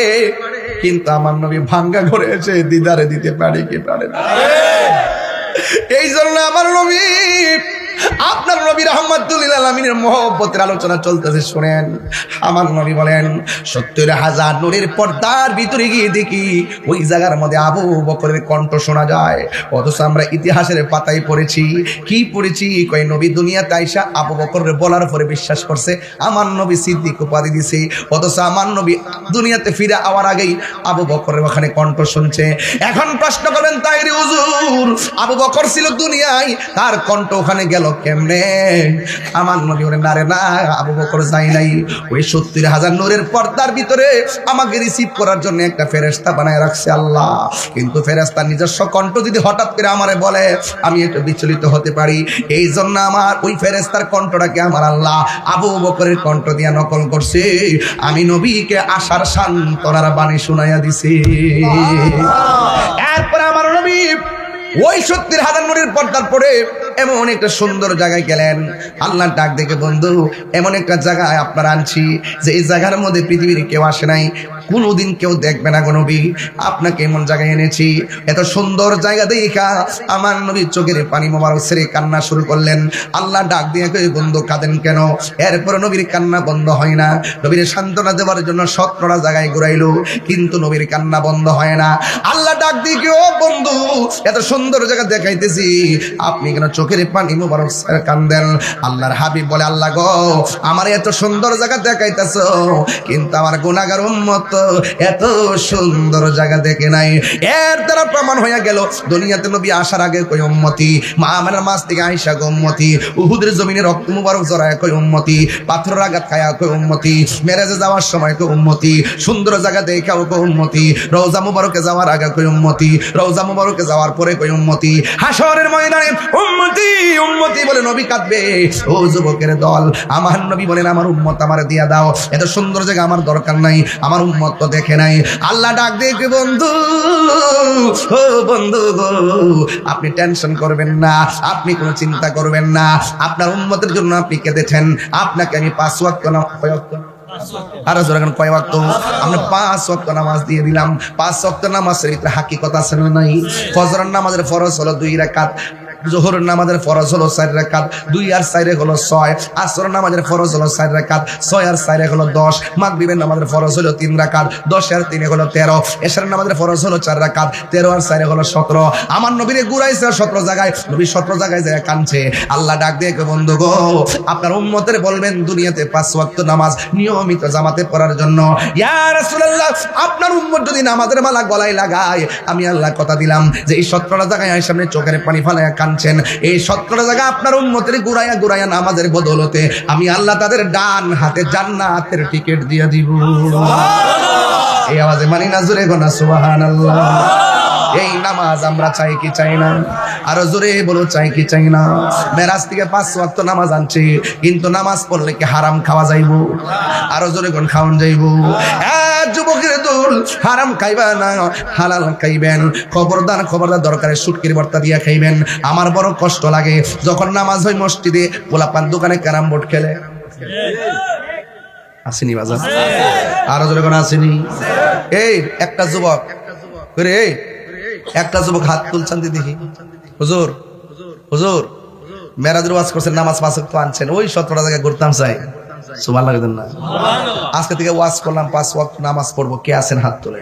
কিন্তু আমার নবী ভাঙ্গা ঘরে এসে দিদারে দিতে পারে কি পারে না। এই জন্য আমার নবী, আপনার নবী রাহমাতুল লিল আলামিনের মহব্বতের আলোচনা চলতেছে, শুনেন। আমার নবী বলেন ৭০,০০০ নূরের পর্দার ভিতরে গিয়ে দেখি ওই জায়গার মধ্যে আবু বকরের কণ্ঠ শোনা যায়, অথচ আমরা ইতিহাসের পাতায় পড়েছি, কি পড়েছি, কয় নবী দুনিয়াতে আইসা আবু বকরের বলার পরে বিশ্বাস করছে, আমার নবী সিদ্দিক উপাধি দিছে, অথচ আমার নবী দুনিয়াতে ফিরে আওয়ার আগেই আবু বকরের ওখানে কণ্ঠ শুনছে। এখন প্রশ্ন করেন তাইরে হুজুর, আবু বকর ছিল দুনিয়ায়, তার কণ্ঠ ওখানে গেল কেমনে? আমার নবী বলেন আরে না, আবু বকর যাই নাই, ওই ৭০,০০০ নূরের পর্দার ভিতরে আমাকে রিসিভ করার জন্য একটা ফেরেশতা বানায় রাখছে আল্লাহ, কিন্তু ফেরেশতার নিজস্ব কণ্ঠ যদি হঠাৎ করে আমারে বলে আমি একটু বিচলিত হতে পারি, এই জন্য আমার ওই ফেরেশতার কণ্ঠটাকে আমার আল্লাহ আবু বকরের কণ্ঠ দিয়ে নকল করছে, আমি নবীকে আশার সান্ত্বনার বাণী শুনাইয়া দিছি। এরপর আমার নবী ওই ৭০,০০০ নূরের পর্দার পরে এমন একটা সুন্দর জায়গায় গেলেন, আল্লাহ ডাক দেখে বন্ধু এমন একটা জায়গায় আপনার আনছি যে এই জায়গার মধ্যে পৃথিবীর কেউ আসে নাই, কোনোদিন কেউ দেখবে না গো নবী, আপনাকে এমন জায়গায় এনেছি। এত সুন্দর জায়গা দেখা আমার নবী চোখের পানি মোবারক ছেড়ে কান্না শুরু করলেন। আল্লাহ ডাক দিয়ে কই বন্ধু কাঁদেন কেন? এরপর নবীর কান্না বন্ধ হয় না, নবীর সান্ত্বনা দেওয়ার জন্য ১৭টা জায়গায় ঘুরাইলো, কিন্তু নবীর কান্না বন্ধ হয় না। আল্লাহ ডাক দিয়ে কি ও বন্ধু এত সুন্দর জায়গা দেখাইতেছি, আপনি কেন চোখের পানি মোবারক ছেড়ে কান্দেন? আল্লাহর হাবিব বলে আল্লাহ গো, আমার এত সুন্দর জায়গা দেখাইতেছো, কিন্তু আমার গুনাহগার উম্মত এত সুন্দর জায়গা দেখে নাই। এর দ্বারা প্রমাণ হয়ে গেল দুনিয়াতে নবী আসার আগে কই উম্মতি, মা আমেনার মাছ থেকে আয়েশা কই উম্মতি, উহুদের জমিনে রক্ত মুবারক জড়ায় কই উম্মতি, পাথরের আঘাত খায়া কই উম্মতি, মেরাজে যাওয়ার সময় কই উম্মতি, সুন্দর জায়গা দেখাও কই উম্মতি, রওজা মুবারকে যাওয়ার আগে কই উম্মতি, রওজা মুবারকে যাওয়ার পরে কই উম্মতি, হাসরের ময়দানে উম্মতি উম্মতি বলে নবী কাঁদবে। ও যুবকের দল, আমার নবী বলেন আমার উম্মত আমার দিয়া দাও, এত সুন্দর জায়গা আমার দরকার নাই, আমার উম্মত তো দেখে নাই। আল্লাহ ডাক দেখে বন্ধু, ও বন্ধু গো, আপনি টেনশন করবেন না, আপনি কোনো চিন্তা করবেন না, আপনার উম্মতের জন্য আপনি কেঁদেছেন, আপনাকে আমি ৫ ওয়াক্ত আরো জোরে কয় ওয়াক্ত? আমরা ৫ ওয়াক্ত নামাজ দিয়ে দিলাম। ৫ ওয়াক্ত নামাজের ভিতরে হাকিকত আছে না নাই? ফজরের নামাজের ফরজ হলো ২ রাকাত, জোহরের নামাজের ফরজ হলো ৪ রাকাত, ২ আর ৪ হলো ৬, আসরের নামাজের ফরজ হলো ৪ রাকাত, ৬ আর ৪ হলো ১০, মাগরিবের নামাজের ফরজ হলো ৩ রাকাত, ১০ আর ৩ হলো ১৩, এশারের নামাজের ফরজ হলো ৪ রাকাত, ১৩ আর ৪ হলো ১৭। আমার নবীরে ঘুরাইছে ১৭ জায়গায়, নবী ১৭ জায়গায় যায় কাঁদছে। আল্লাহ ডাক দিয়ে বন্ধু গো, আপনার উম্মতের বলবেন দুনিয়াতে ৫ ওয়াক্ত নামাজ নিয়মিত জামাতে পড়ার জন্য। ইয়া রাসূলুল্লাহ, আপনার উম্মত যদি নামাজের মালা গলায় লাগায়, আমি আল্লাহ কথা দিলাম যে এই ১৭ জায়গায় সামনে চোখের পানি ফেলায় আনছেন, এই 17 জায়গা আপনার উম্মতের গুড়াইয়া গুড়াইয়া নামাজের বদলতে আমি আল্লাহ তাদের ডান হাতে জান্নাতের টিকিট দিয়ে দিব। এই আওয়াজে মানি না, জোরে গোনা সুবহানাল্লাহ। এই নামাজ আমরা চাই কি চাই না? আরো জোরে বলো, চাই কি চাই না? মেরাজ থেকে 5 ওয়াক্ত নামাজ আনছি, কিন্তু নামাজ পড়লে কি হারাম খাওয়া যাইব? আরো জোরে কোন খাওয়ান যাইব? যুবকের দল, হারাম খাইবা না, হালাল খাইবেন। খবরদার দরকারে শুটকির ভর্তা দিয়া খাইবেন। আমার বড় কষ্ট লাগে যখন নামাজ হয় মসজিদে, পোলাপান দোকানে ক্যারাম বোর্ড খেলে। আসেনি বাজার? আরো জোরে কোন আসেনি? এই একটা যুবক করে, এই একটা যুবক হাত তুলছেন দেখি, হুজুর হুজুর মেরাজের ওয়াজ করছেন, নামাজ 5 ওয়াক্ত আনছেন, ওই 17 জায়গায় ঘুরতাম চাই। সুবহানাল্লাহ লাগেন না? আজকে থেকে ওয়াজ করলাম, 5 ওয়াক্ত নামাজ পড়বো, কে আছেন হাত তোলে?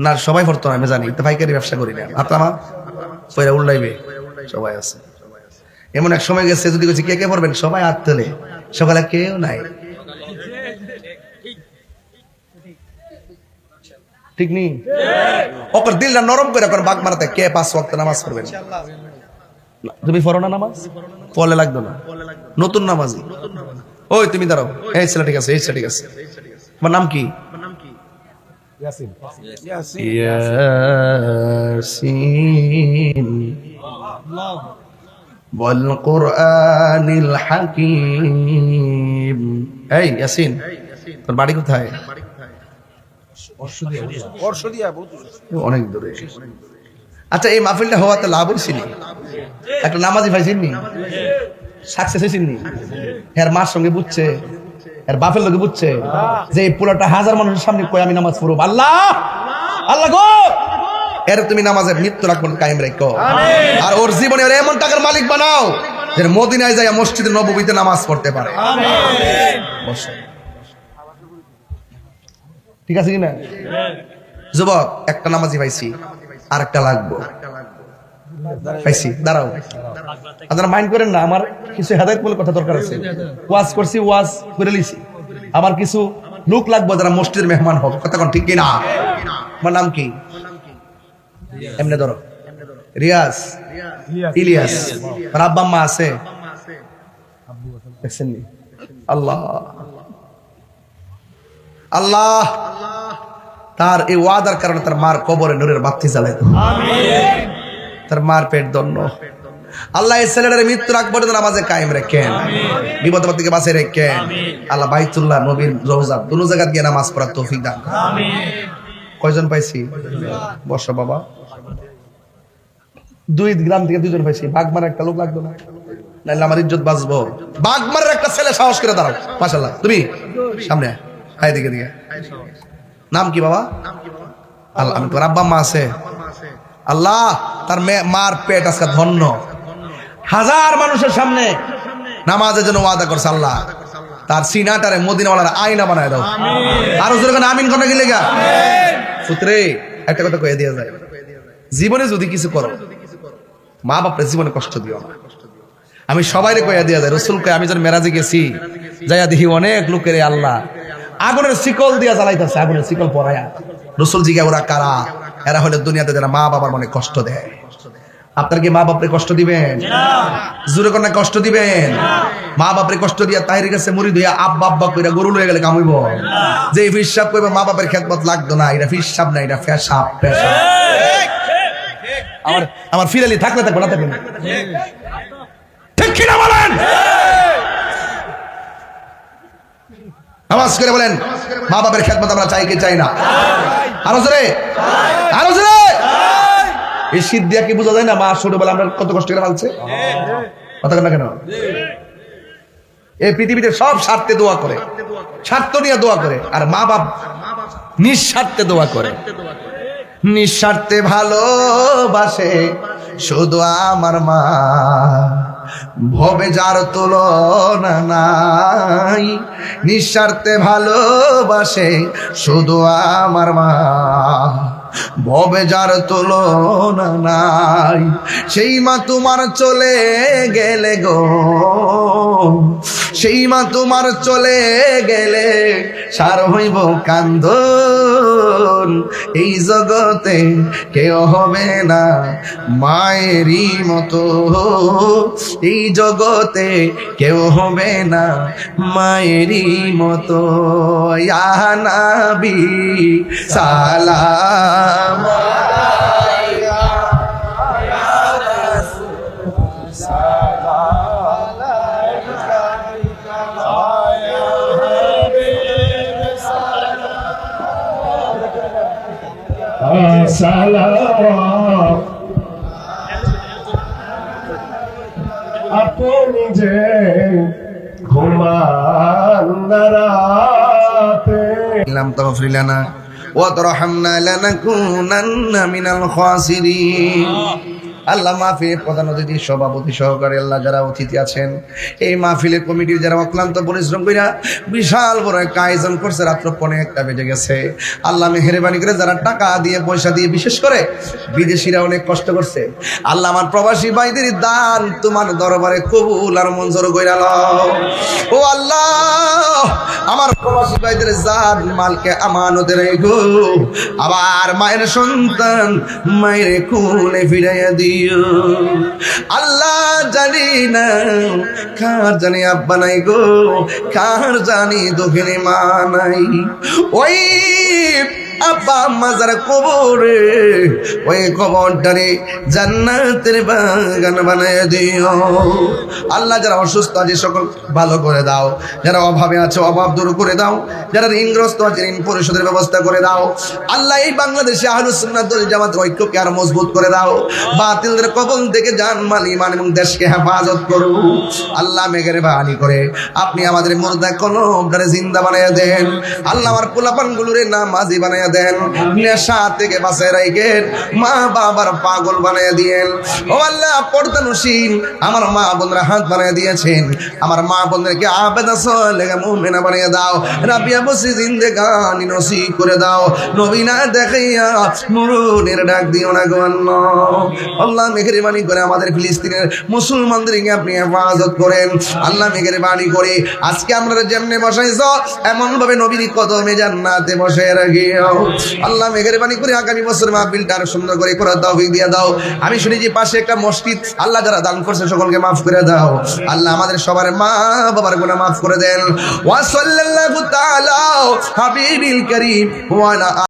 না সবাই পড়তো না, আমি জানি, তো পাইকারি ব্যবসা করি না। আপনারা পয়রা উল্লাইবে, সবাই আছে। এমন এক সময় গেছে, যদি বলছি কে কে পড়বেন, সবাই হাত তোলে, সকালে কেউ নাই। ঠিক নেই? ওপর দিলটা নরম করে এখন বাগ মারাতে, কে 5 ওয়াক্ত নামাজ পড়বেন? তুমি পড়ো না নামাজ? পড়লে লাগতো না, নতুন নামাজি। ওই তুমি দাঁড়াও, এই ছেলে ঠিক আছে, এই ছেলে ঠিক আছে। তোমার নাম কি? ইয়াসিন। ওয়াল কুরআনিল হাকীম। এই ইয়াসিন, তোর বাড়ি কোথায়? অনেক দূরে। আচ্ছা, এই মাহফিলটা হওয়াতে লাভ হয়েছিল? একটা নামাজি পাইছেন নি? সাকসেস হয়েছেন নি? এর মার সঙ্গে বুঝছে, এর বাপের লোকে বুঝছে যে এই পুরোটা 1000 মানুষের সামনে কই আমি নামাজ পড়ব, আল্লাহ আল্লাহ গো, এর তুমি নামাজের মৃত্যু রাখবেন কায়েম রেখো। আর ওর জীবনে ওর এমন টাকার মালিক বানাও যে মদিনায় যায় মসজিদে নববীতে নামাজ পড়তে পারে। ঠিক আছে কিনা? যুবক, একটা নামাজি পাইছি, আর একটা লাগবো। পাইছি, দাঁড়াও, আপনারা মাইন্ড করেন না, আমার কিছু হেদায়েতমূলক কথা দরকার আছে। ওয়াজ করছি, ওয়াজ করে লিছি, আমার কিছু লোক লাগবে যারা মসজিদের মেহমান হোক। কথা কোন ঠিক কিনা? আমার নাম কি? এমনি ধরো, রিয়াজ, ইলিয়াস। আর আব্বা আম্মা আছে? দেখছেন নি? আল্লাহ আল্লাহ তার এই ওয়াদার কারণে তার মার কবরে নূরের বাতি জ্বালাইতো। তার মার পেট দন্ন। আল্লাহ এই ছেলেটার মৃত্যু রাখ পর্যন্ত নামাজে কায়েম রেখেন, বিপদ আপদ থেকে বাঁচিয়ে রেখেন। আল্লাহ বাইতুল্লাহ, নবীর রওজা, দুনো জায়গা গিয়ে নামাজ পড়ার তৌফিক দান করেন। কয়জন পাইছি? বসো বাবা। 2 গ্রাম থেকে 2 জন পাইছি। বাগমার একটা লোক লাগতো না, নাইলে আমার ইজ্জত বাঁচবো। বাগমারের একটা ছেলে সাহস করে দাঁড়াও। মাশাআল্লাহ, তুমি সামনে আয়, দিকে দিকে। নাম কি বাবা? আল্লাহ, আমি তোর আব্বা মা আছে? আল্লাহ তার মার পেট আজকে ধন্য। 1000 মানুষের সামনে নামাজের জন্য ওয়াদা করছে। আল্লাহ তার সিনাটারে মদিনাওয়ালার আয়না বানায় দাও। আরো জোরে করে আমিন কোন গেলে গা। পুত্রে, একটা কথা কয়ে দেয়া যায়, জীবনে যদি কিছু করো, মা বাপের জীবনে কষ্ট দিও না। আমি সবাইরে কয়ে দেয়া যায়, রসুল কয়ে, আমি যখন মেরাজে গেছি, যাইয়া দেখি অনেক লোকের আল্লাহ আগুনের শিকল দিয়া জ্বালাইতেছে, আগুনের শিকল পরায়া। রসুল জিজ্ঞা, ওরা কারা? এরা হলো দুনিয়াতে যারা মা বাবার মনে কষ্ট দেয়। আপনার কি মা বাপরে কষ্ট দিবেন? জোরে কোন কষ্ট দিবেন? মা বাপরে কষ্ট দিয়া তাহির কাছে মুড়ি দিয়া আব্বা আব্বা কইরা গরু লয়ে গেলে কামইব? যে ফিসাব কইবে মা বাপের খেদমত লাগতো না, এটা ফিসাব না, এটা ফেসাব। আমার ফিরালি থাকলে থাকবে না, থাকবে না। ঠিক কিনা বলেন? নামাজ করে বলেন, মা বাপের খেদমত আমরা চাই কি চাই না? আরো জোরে, আরো জোরে। এই শীত দিয়া কি বোঝা যায় না মা ছোটবেলা আমরা কত কষ্ট করে পালছে? কথা না কেন? এই পৃথিবীতে সব স্বার্থে দোয়া করে, স্বার্থ নিয়ে দোয়া করে, আর মা বাপ নিঃস্বার্থে দোয়া করে। নিঃস্বার্থে ভালোবাসে শুধু আমার মা, ভবে যার তুলনা নাই। নিঃস্বার্থে ভালোবাসে শুধু আমার মা, ভবে যার তুলনা নাই, সেই মা তোমার চলে গেলে গো, সেই মা তোমার চলে গেলে সার হইব কান্দন। এই জগতে কেউ হবে না মায়েরই মতো, এই জগতে কেউ হবে না মায়েরই মতো। ইয়া নবী সালাম আলাইকা, সালাম আপনি যে ঘুমান না রাতে, লাম তাগফির লানা ওয়া তারহামনা লানাকুনান্না মিনাল খাসিরিন। আল্লাহ মাহফিলের প্রধান অতিথি সভাপতি সহকারে আল্লাহ যারা অতিথি আছেন, এই মাহফিলের কমিটির যারা অক্লান্ত পরিশ্রম কইরা বিশাল বড় একটা আয়োজন করছে, রাত্র 1:15 বেজে গেছে। আল্লাহ মেহেরবানি করে যারা টাকা দিয়ে পয়সা দিয়ে, বিশেষ করে বিদেশিরা অনেক কষ্ট করছে, আল্লাহ আমার প্রবাসী ভাইদের দান তোমার দরবারে কবুল আর মঞ্জুর কইরা লও। ও আল্লাহ, আমার প্রবাসী ভাইদের জান মালকে আমানতে রেখো, আবার মায়ের সন্তান মায়ের কোলে ফিরাইয়া দিও। আল্লাহ জানি না কার জানি আব্বা নাই গো, কার জানি দোকানে মা নাই, ওই আব্বা আম্মা যারা কবরে, ওই কবরটারে জান্নাতের বাগান বানায় দিও। আল্লাহ যারা অসুস্থ আছে সকল ভালো করে দাও, যারা অভাবে আছে অভাব দূর করে দাও, যারা ঋণগ্রস্ত আছে ঋণ পরিশোধের ব্যবস্থা করে দাও। আল্লাহ এই বাংলাদেশে আহলুস সুন্নাত ওয়াল জামাতের ঐক্যকে আরো মজবুত করে দাও, বাতিলদের কবল থেকে জান মাল ঈমান এবং দেশকে হেফাজত করো। আল্লাহ মেহেরবানি করে আপনি আমাদের মুর্দা কলবটারে জিন্দা বানায়া দেন। আল্লাহ আমার পোলাপানগুলোরে নামাজি বানায়া দেন, নেশা থেকে বাঁচায় রাখেন, মা বাবার পাগল বানায়া দিয়েন। ও আল্লাহ পর্দানুশীল আমার মা বোনরা হাত বানায়া দিয়েছেন, আমার মা বোনদেরকে আবেদা সালেহা মুমিনা বানায়া দাও। রাবিয়া বসি জিন্দেগানি নসিব করে দাও, নবী না দেখাইয়া মরণের ডাক দিও না গো আল্লাহ। আল্লাহ মেহেরবানি করে আমাদের ফিলিস্তিনের মুসলমানদেরকে আপনি হেফাজত করেন। আল্লাহ মেহেরবানি করে আজকে আমরা যেমনে বসাইছ এমন ভাবে নবীর কদমে জান্নাতে বসায় রাখিও। আল্লাহ মেহেরবানি করে আগামী বছর মাহফিলটা আরো সুন্দর করে করার তৌফিক দিয়ে দাও। আমি শুনেছি পাশে একটা মসজিদ, আল্লাহ যারা দান করছে সকলকে মাফ করে দাও। আল্লাহ আমাদের সবার মা বাবার গুনাহ মাফ করে দেন। ওয়া সাল্লাল্লাহু তাআলা হাবিবিল কারীম ওয়া আলা